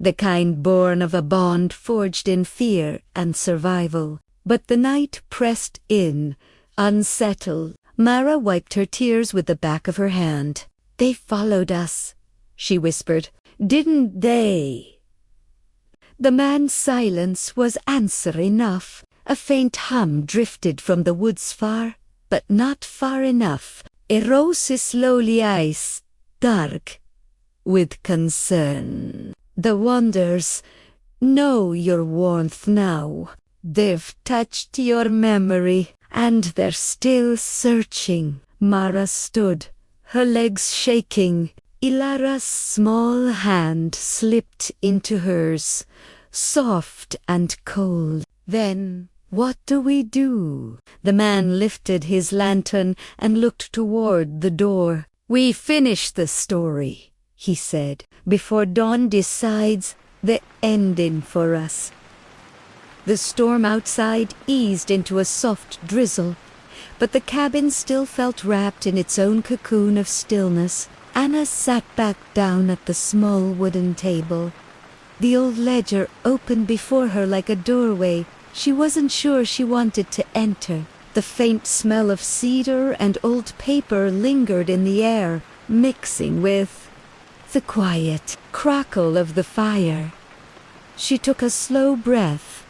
the kind born of a bond forged in fear and survival. But the night pressed in, unsettled. Mara wiped her tears with the back of her hand. "They followed us," she whispered. "Didn't they?" The man's silence was answer enough. A faint hum drifted from the woods far, but not far enough. It rose slowly ice, dark, with concern. "The wonders know your warmth now. They've touched your memory, and they're still searching." Mara stood, her legs shaking. Elara's small hand slipped into hers, soft and cold. "Then what do we do?" The man lifted his lantern and looked toward the door. "We finish the story," he said, "before dawn decides the ending for us." The storm outside eased into a soft drizzle, but the cabin still felt wrapped in its own cocoon of stillness. Anna sat back down at the small wooden table. The old ledger opened before her like a doorway. She wasn't sure she wanted to enter. The faint smell of cedar and old paper lingered in the air, mixing with the quiet crackle of the fire. She took a slow breath.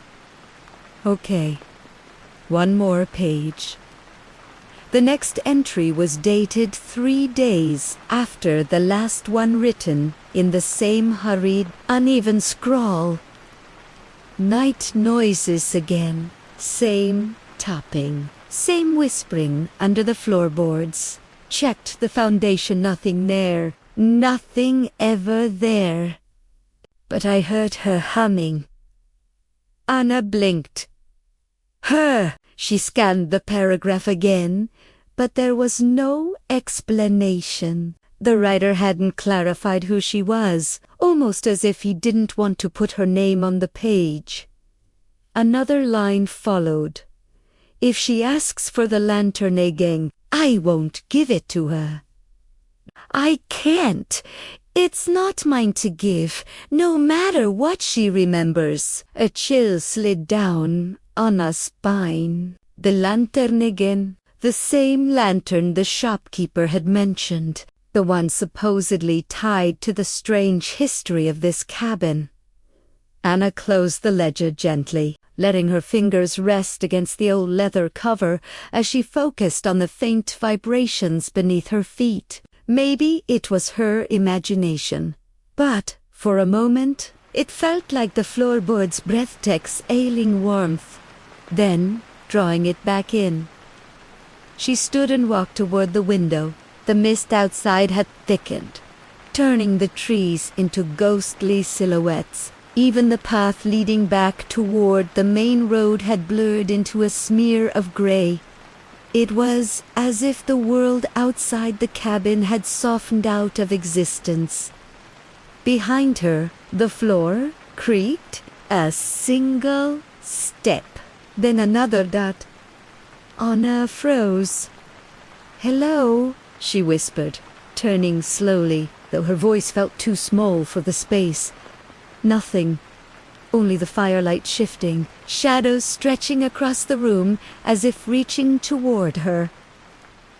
Okay, one more page. The next entry was dated 3 days after the last one, written in the same hurried, uneven scrawl. Night noises again, same tapping, same whispering under the floorboards. Checked the foundation, nothing there, nothing ever there. But I heard her humming. Anna blinked. Her! She scanned the paragraph again, but there was no explanation. The writer hadn't clarified who she was, almost as if he didn't want to put her name on the page. Another line followed. If she asks for the lantern again, I won't give it to her. I can't. It's not mine to give, no matter what she remembers. A chill slid down Anna's spine. The lantern again. The same lantern the shopkeeper had mentioned. The one supposedly tied to the strange history of this cabin. Anna closed the ledger gently, letting her fingers rest against the old leather cover as she focused on the faint vibrations beneath her feet. Maybe it was her imagination, but for a moment it felt like the floorboards breathed exhaling warmth. Then, drawing it back in, she stood and walked toward the window. The mist outside had thickened, turning the trees into ghostly silhouettes. Even the path leading back toward the main road had blurred into a smear of gray. It was as if the world outside the cabin had softened out of existence. Behind her, the floor creaked a single step, then another dot. Anna froze. Hello, she whispered, turning slowly, though her voice felt too small for the space. Nothing. Only the firelight shifting, shadows stretching across the room as if reaching toward her.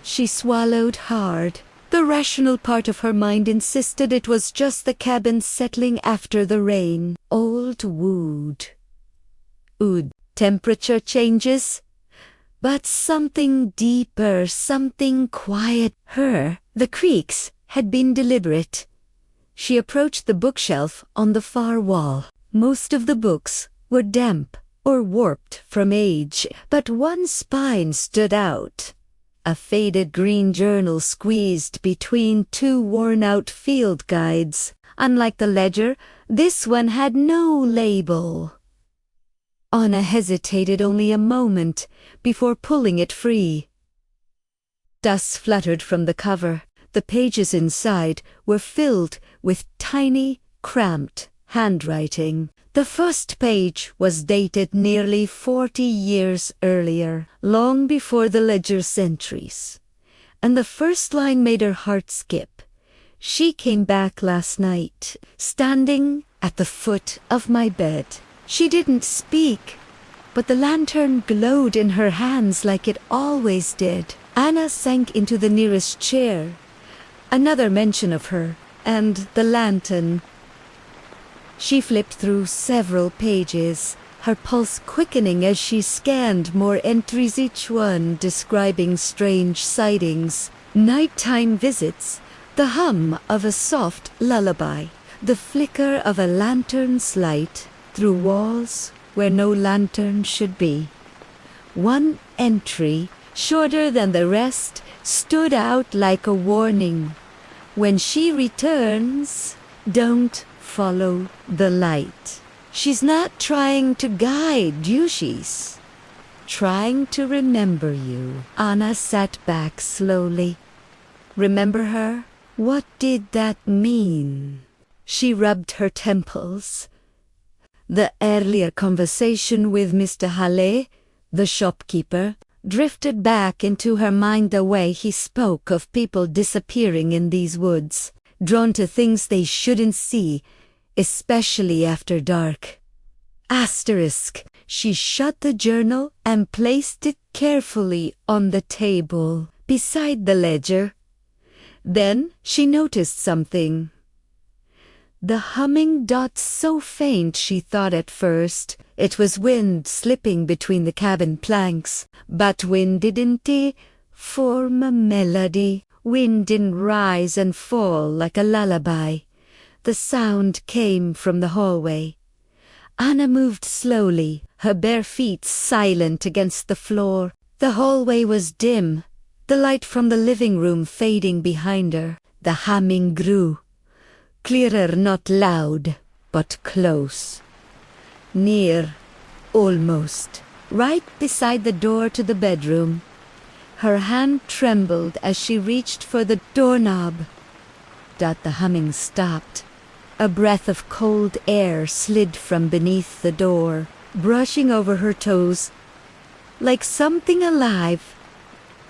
She swallowed hard. The rational part of her mind insisted it was just the cabin settling after the rain. Old wood. Ood. Temperature changes. But something deeper, something quiet. The creaks had been deliberate. She approached the bookshelf on the far wall. Most of the books were damp or warped from age, but one spine stood out. A faded green journal squeezed between 2 worn-out field guides. Unlike the ledger, this one had no label. Anna hesitated only a moment before pulling it free. Dust fluttered from the cover. The pages inside were filled with tiny, cramped handwriting. The first page was dated nearly 40 years earlier, long before the ledger's entries. And the first line made her heart skip. She came back last night, standing at the foot of my bed. She didn't speak, but the lantern glowed in her hands like it always did. Anna sank into the nearest chair. Another mention of her, and the lantern. She flipped through several pages, her pulse quickening as she scanned more entries, each one describing strange sightings, nighttime visits, the hum of a soft lullaby, the flicker of a lantern's light through walls where no lantern should be. One entry, shorter than the rest, stood out like a warning. When she returns, don't follow the light. She's not trying to guide you, she's trying to remember you. Anna sat back slowly. Remember her? What did that mean? She rubbed her temples. The earlier conversation with Mr. Halle, the shopkeeper, drifted back into her mind the way he spoke of people disappearing in these woods, drawn to things they shouldn't see, especially after dark. Asterisk. She shut the journal and placed it carefully on the table, beside the ledger. Then she noticed something. The humming dot so faint she thought at first it was wind slipping between the cabin planks, but wind didn't form a melody. Wind didn't rise and fall like a lullaby. The sound came from the hallway. Anna moved slowly, her bare feet silent against the floor. The hallway was dim, the light from the living room fading behind her. The humming grew. Clearer, not loud, but close. Near, almost, right beside the door to the bedroom. Her hand trembled as she reached for the doorknob. The humming stopped. A breath of cold air slid from beneath the door, brushing over her toes, like something alive.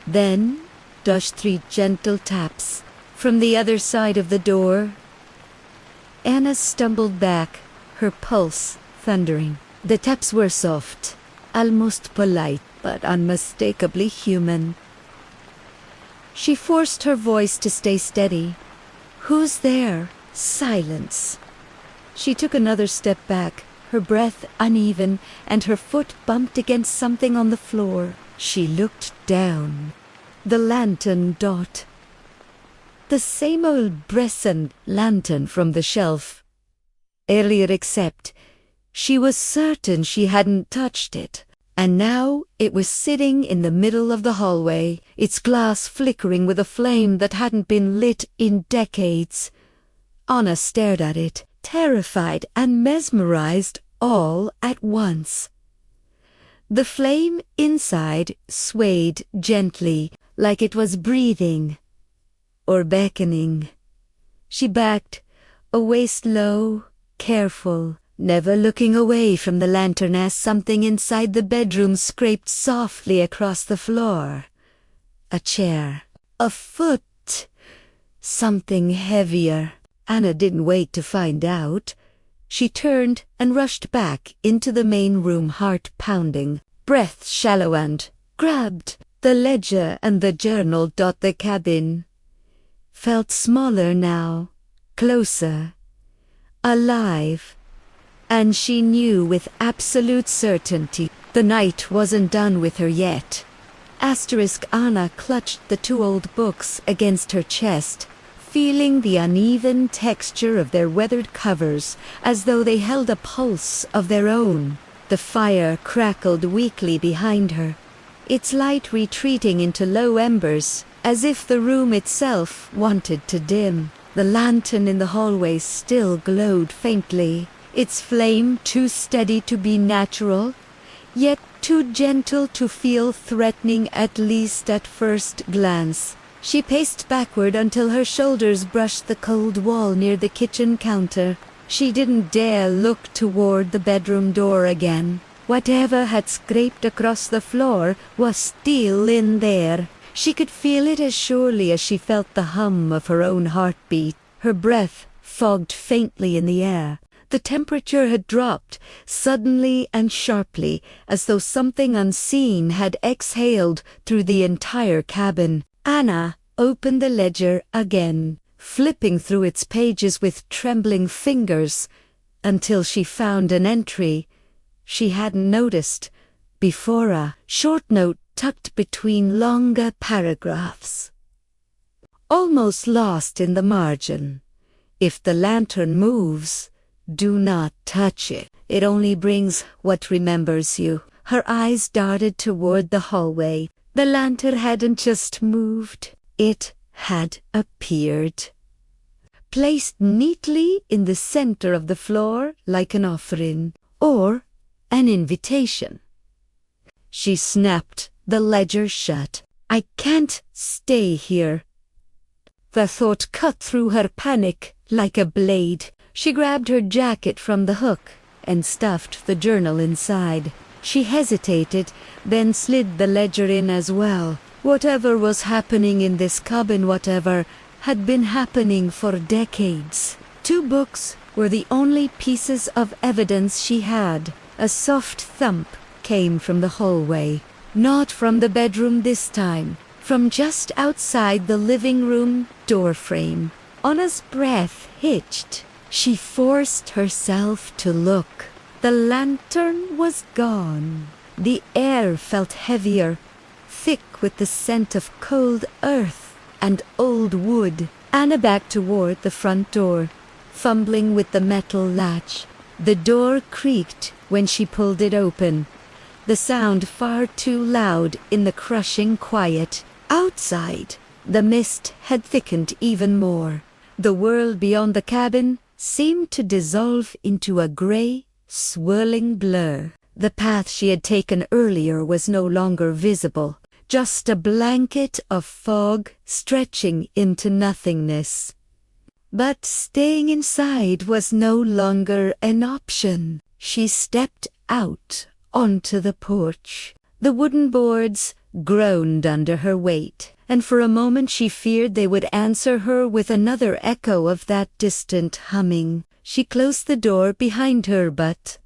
Then, just 3 gentle taps from the other side of the door. Anna stumbled back, her pulse thundering. The taps were soft, almost polite, but unmistakably human. She forced her voice to stay steady. "Who's there?" Silence. She took another step back, her breath uneven, and her foot bumped against something on the floor. She looked down. The lantern dot. The same old Bresson lantern from the shelf. Earlier, except she was certain she hadn't touched it. And now it was sitting in the middle of the hallway, its glass flickering with a flame that hadn't been lit in decades. Anna stared at it, terrified and mesmerized all at once. The flame inside swayed gently, like it was breathing or beckoning. She backed, a waist low, careful, never looking away from the lantern as something inside the bedroom scraped softly across the floor. A chair, a foot, something heavier. Anna didn't wait to find out. She turned and rushed back into the main room, heart pounding, breath shallow, and grabbed the ledger and the journal. The cabin felt smaller now, closer, alive. And she knew with absolute certainty the night wasn't done with her yet. Anna clutched the 2 old books against her chest, feeling the uneven texture of their weathered covers as though they held a pulse of their own. The fire crackled weakly behind her, its light retreating into low embers, as if the room itself wanted to dim. The lantern in the hallway still glowed faintly, its flame too steady to be natural, yet too gentle to feel threatening, at least at first glance. She paced backward until her shoulders brushed the cold wall near the kitchen counter. She didn't dare look toward the bedroom door again. Whatever had scraped across the floor was still in there. She could feel it as surely as she felt the hum of her own heartbeat. Her breath fogged faintly in the air. The temperature had dropped, suddenly and sharply, as though something unseen had exhaled through the entire cabin. Anna opened the ledger again, flipping through its pages with trembling fingers, until she found an entry she hadn't noticed before, a short note tucked between longer paragraphs. Almost lost in the margin. If the lantern moves, do not touch it. It only brings what remembers you. Her eyes darted toward the hallway. The lantern hadn't just moved. It had appeared. Placed neatly in the center of the floor like an offering, or an invitation. She snapped the ledger shut. "I can't stay here." The thought cut through her panic like a blade. She grabbed her jacket from the hook and stuffed the journal inside. She hesitated, then slid the ledger in as well. Whatever was happening in this cabin, whatever had been happening for decades. 2 books were the only pieces of evidence she had. A soft thump came from the hallway. Not from the bedroom this time, from just outside the living room doorframe. Anna's breath hitched. She forced herself to look. The lantern was gone. The air felt heavier, thick with the scent of cold earth and old wood. Anna backed toward the front door, fumbling with the metal latch. The door creaked when she pulled it open, the sound far too loud in the crushing quiet. Outside, the mist had thickened even more. The world beyond the cabin seemed to dissolve into a gray, swirling blur. The path she had taken earlier was no longer visible, just a blanket of fog stretching into nothingness. But staying inside was no longer an option. She stepped out onto the porch. The wooden boards groaned under her weight, and for a moment she feared they would answer her with another echo of that distant humming. She closed the door behind her, but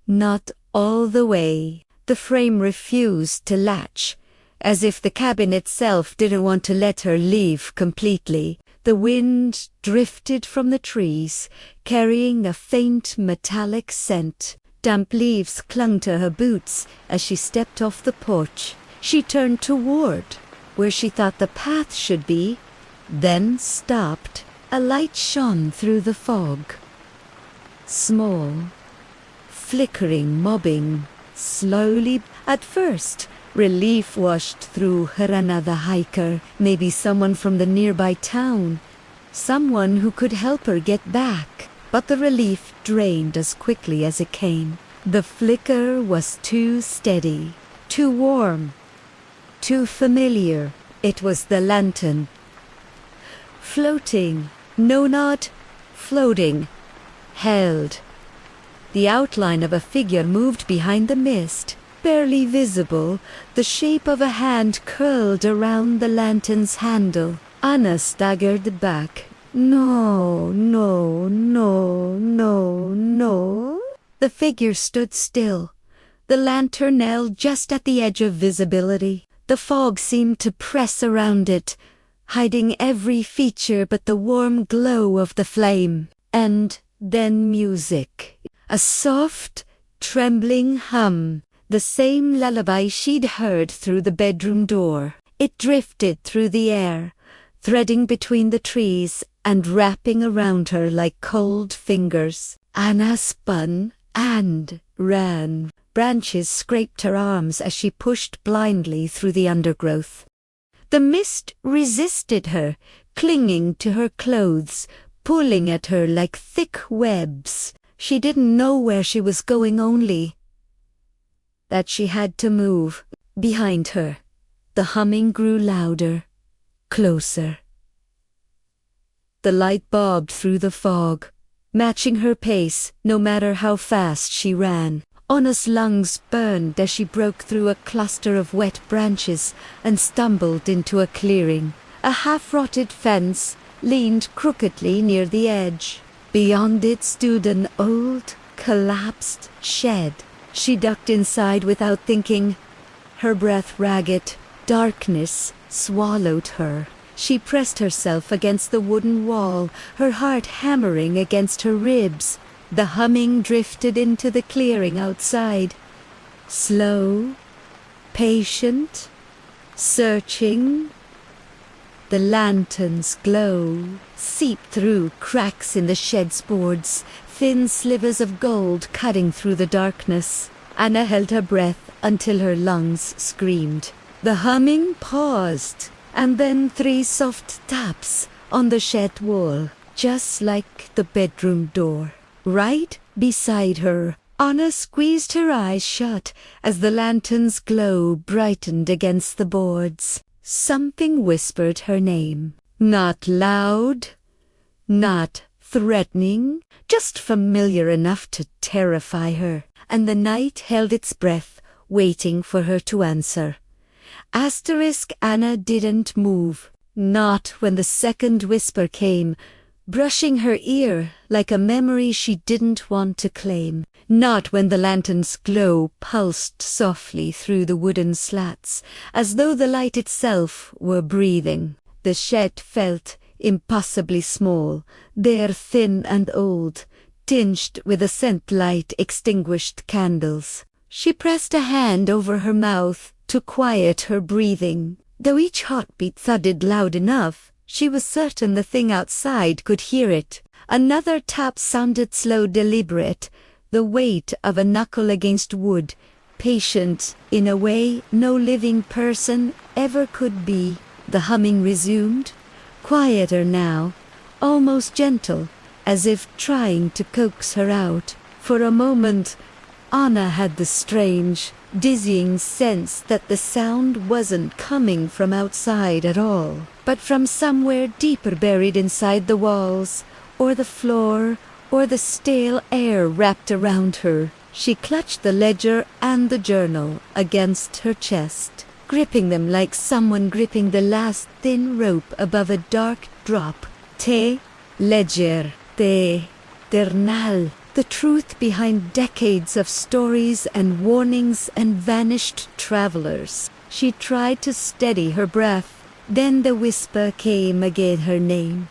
not all the way. The frame refused to latch, as if the cabin itself didn't want to let her leave completely. The wind drifted from the trees, carrying a faint metallic scent. Damp leaves clung to her boots as she stepped off the porch. She turned toward where she thought the path should be, then stopped. A light shone through the fog. Small, flickering, mobbing, slowly. At first, relief washed through her. Another hiker, maybe someone from the nearby town, someone who could help her get back. But the relief drained as quickly as it came. The flicker was too steady, too warm, too familiar. It was the lantern. Floating, no, not floating, held. The outline of a figure moved behind the mist, barely visible, the shape of a hand curled around the lantern's handle. Anna staggered back. No, no, no, no, no. The figure stood still, the lantern held just at the edge of visibility. The fog seemed to press around it, hiding every feature but the warm glow of the flame. And then music. A soft, trembling hum, the same lullaby she'd heard through the bedroom door. It drifted through the air, threading between the trees and wrapping around her like cold fingers. Anna spun and ran. Branches scraped her arms as she pushed blindly through the undergrowth. The mist resisted her, clinging to her clothes, pulling at her like thick webs. She didn't know where she was going, only that she had to move. Behind her, the humming grew louder, closer. The light bobbed through the fog, matching her pace no matter how fast she ran. Anna's lungs burned as she broke through a cluster of wet branches and stumbled into a clearing. A half-rotted fence leaned crookedly near the edge. Beyond it stood an old, collapsed shed. She ducked inside without thinking, her breath ragged. Darkness swallowed her. She pressed herself against the wooden wall, her heart hammering against her ribs. The humming drifted into the clearing outside. Slow, patient, searching. The lantern's glow seeped through cracks in the shed's boards, thin slivers of gold cutting through the darkness. Anna held her breath until her lungs screamed. The humming paused, and then 3 soft taps on the shed wall, just like the bedroom door. Right beside her, Anna squeezed her eyes shut as the lantern's glow brightened against the boards. Something whispered her name. Not loud, not threatening, just familiar enough to terrify her. And the night held its breath, waiting for her to answer. Anna didn't move. Not when the second whisper came, brushing her ear like a memory she didn't want to claim. Not when the lantern's glow pulsed softly through the wooden slats, as though the light itself were breathing. The shed felt impossibly small, there thin and old, tinged with a scent light extinguished candles. She pressed a hand over her mouth to quiet her breathing. Though each heartbeat thudded loud enough, she was certain the thing outside could hear it. Another tap sounded slow, deliberate, the weight of a knuckle against wood, patient in a way no living person ever could be. The humming resumed, quieter now, almost gentle, as if trying to coax her out. For a moment, Anna had the strange, dizzying sense that the sound wasn't coming from outside at all, but from somewhere deeper buried inside the walls, or the floor, or the stale air wrapped around her. She clutched the ledger and the journal against her chest, gripping them like someone gripping the last thin rope above a dark drop. Te ledger, te eternal. The truth behind decades of stories and warnings and vanished travelers. She tried to steady her breath. Then the whisper came again, her name.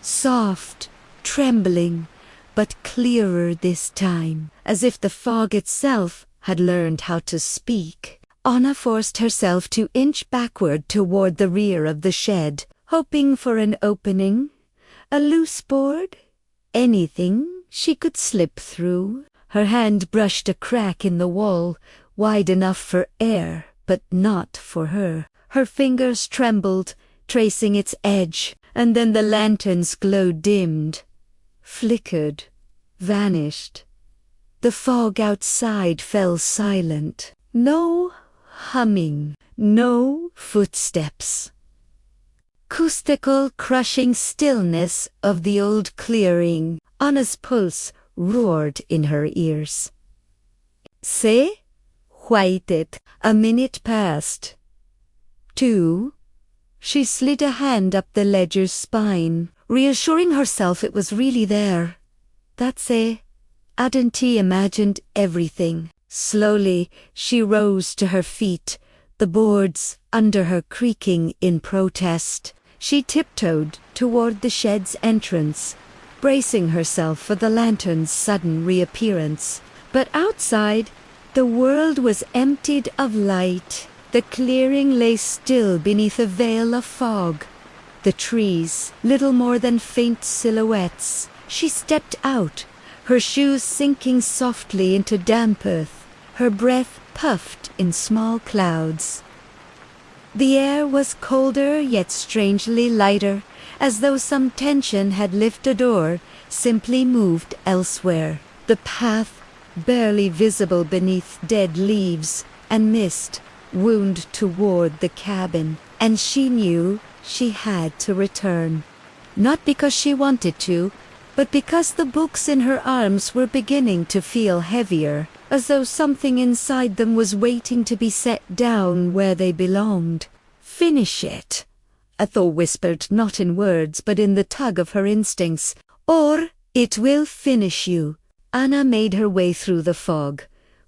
Soft, trembling, but clearer this time, as if the fog itself had learned how to speak. Anna forced herself to inch backward toward the rear of the shed, hoping for an opening, a loose board, anything she could slip through. Her hand brushed a crack in the wall, wide enough for air, but not for her. Her fingers trembled, tracing its edge, and then the lantern's glow dimmed, flickered, vanished. The fog outside fell silent. No humming, no footsteps. Acoustical, crushing stillness of the old clearing. Anna's pulse roared in her ears. Se waited. A minute passed. 2. She slid a hand up the ledger's spine, reassuring herself it was really there. That's it. Adanti imagined everything. Slowly, she rose to her feet, the boards under her creaking in protest. She tiptoed toward the shed's entrance, bracing herself for the lantern's sudden reappearance. But outside, the world was emptied of light. The clearing lay still beneath a veil of fog. The trees, little more than faint silhouettes. She stepped out, her shoes sinking softly into damp earth, her breath puffed in small clouds. The air was colder yet strangely lighter, as though some tension had lifted or simply moved elsewhere. The path, barely visible beneath dead leaves and mist, wound toward the cabin, and she knew she had to return. Not because she wanted to, but because the books in her arms were beginning to feel heavier, as though something inside them was waiting to be set down where they belonged. Finish it, Ethel whispered, not in words but in the tug of her instincts, or it will finish you. Anna made her way through the fog,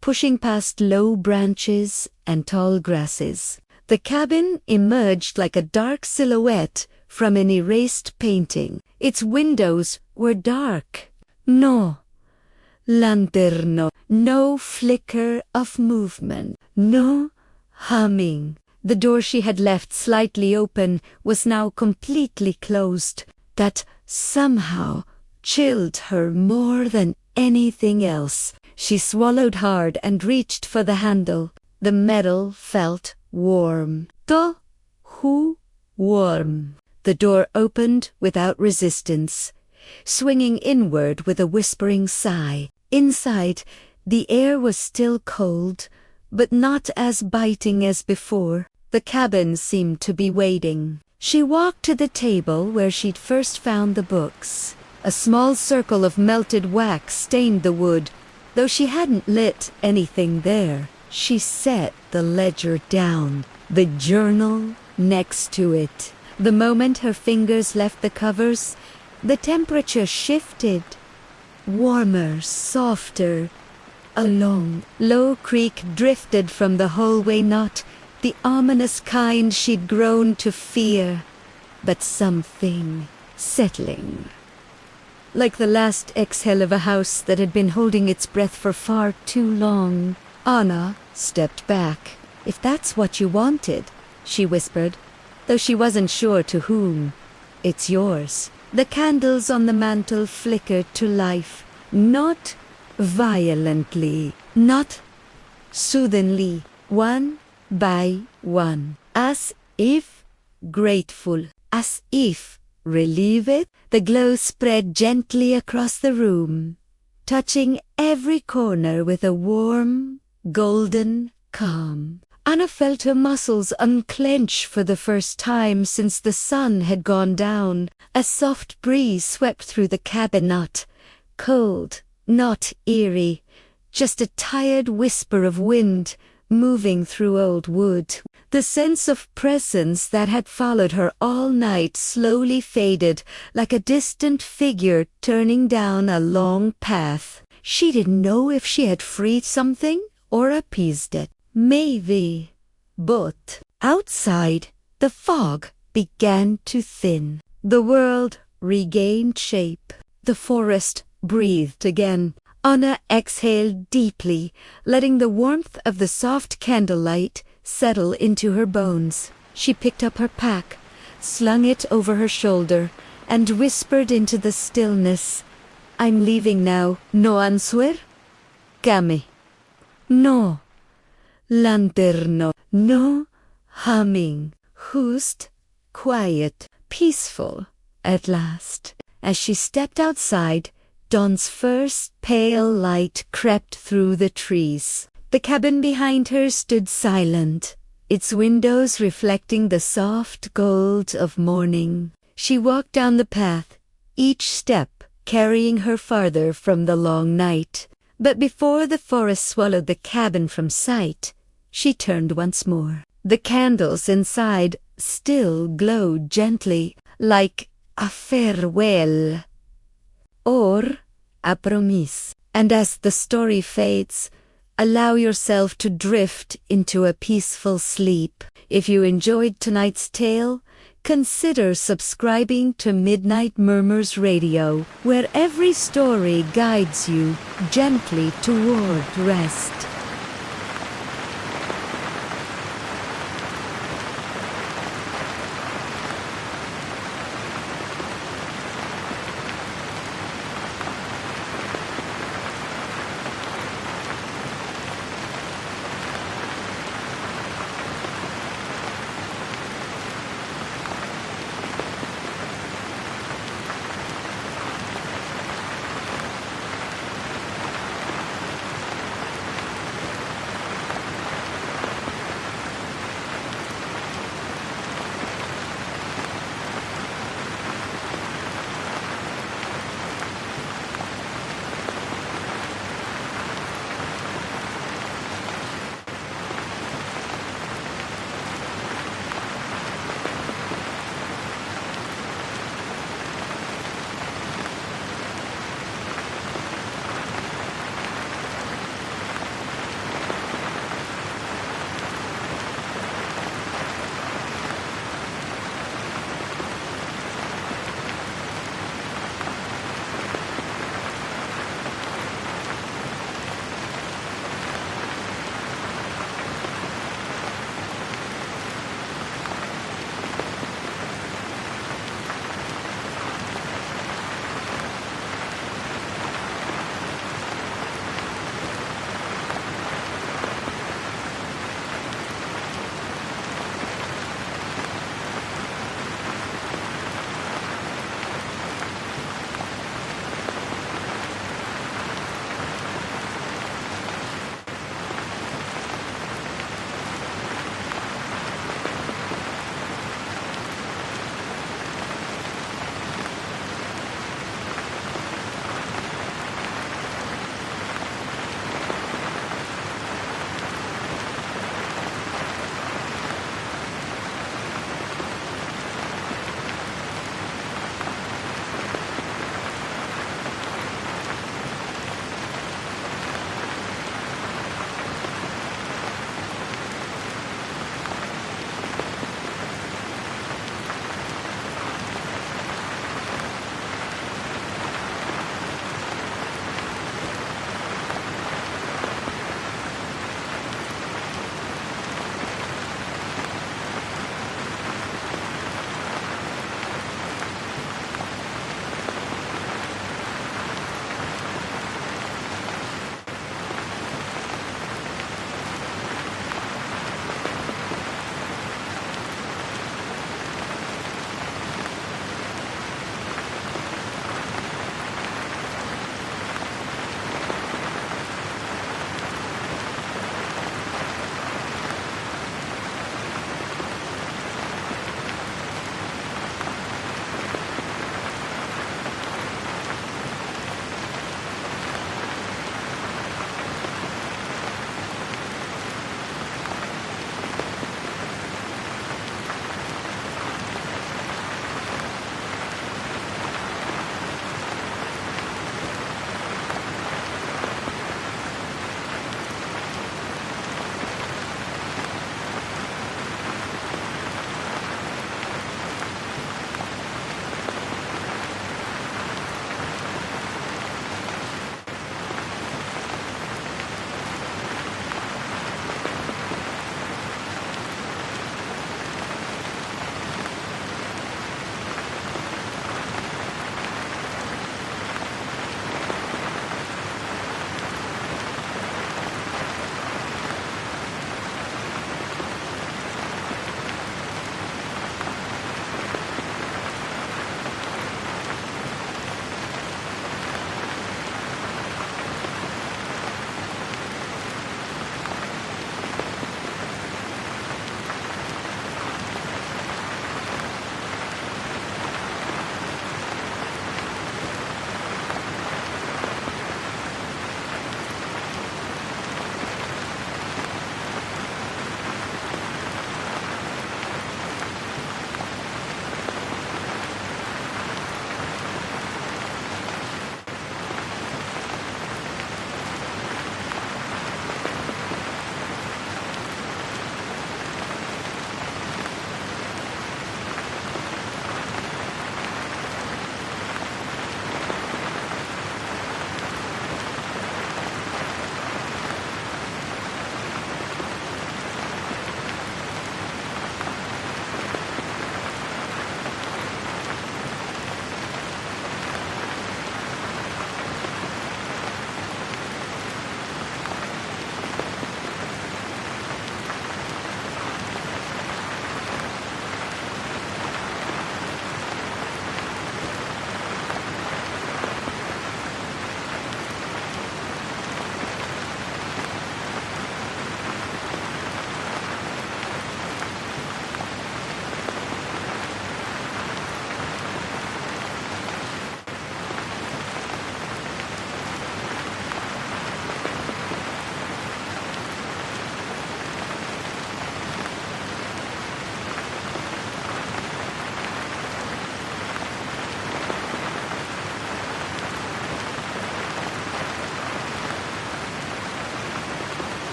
pushing past low branches and tall grasses. The cabin emerged like a dark silhouette from an erased painting. Its windows were dark. No lanterno, no flicker of movement, no humming. The door she had left slightly open was now completely closed. That somehow chilled her more than anything else. She swallowed hard and reached for the handle. The metal felt warm. Warm. The door opened without resistance, swinging inward with a whispering sigh. Inside, the air was still cold, but not as biting as before. The cabin seemed to be waiting. She walked to the table where she'd first found the books. A small circle of melted wax stained the wood, though she hadn't lit anything there. She set the ledger down, the journal next to it. The moment her fingers left the covers, the temperature shifted. Warmer, softer. A long, low creak drifted from the hallway, not the ominous kind she'd grown to fear, but something settling. Like the last exhale of a house that had been holding its breath for far too long, Anna stepped back. "If that's what you wanted," she whispered, though she wasn't sure to whom. "It's yours." The candles on the mantel flickered to life, not violently, not soothingly, one by one, as if grateful, as if relieved. The glow spread gently across the room, touching every corner with a warm, golden calm. Anna felt her muscles unclench for the first time since the sun had gone down. A soft breeze swept through the cabin, not cold, not eerie, just a tired whisper of wind moving through old wood. The sense of presence that had followed her all night slowly faded, like a distant figure turning down a long path. She didn't know if she had freed something or appeased it. Maybe both. Outside, the fog began to thin. The world regained shape. The forest breathed again. Anna exhaled deeply, letting the warmth of the soft candlelight settle into her bones. She picked up her pack, slung it over her shoulder, and whispered into the stillness, "I'm leaving now. No answer? Kami. No lanterno. No humming. Just quiet, peaceful, at last." As she stepped outside, dawn's first pale light crept through the trees. The cabin behind her stood silent, its windows reflecting the soft gold of morning. She walked down the path, each step carrying her farther from the long night. But before the forest swallowed the cabin from sight, she turned once more. The candles inside still glowed gently, like a farewell or a promise. And as the story fades, allow yourself to drift into a peaceful sleep. If you enjoyed tonight's tale, consider subscribing to Midnight Murmurs Radio, where every story guides you gently toward rest.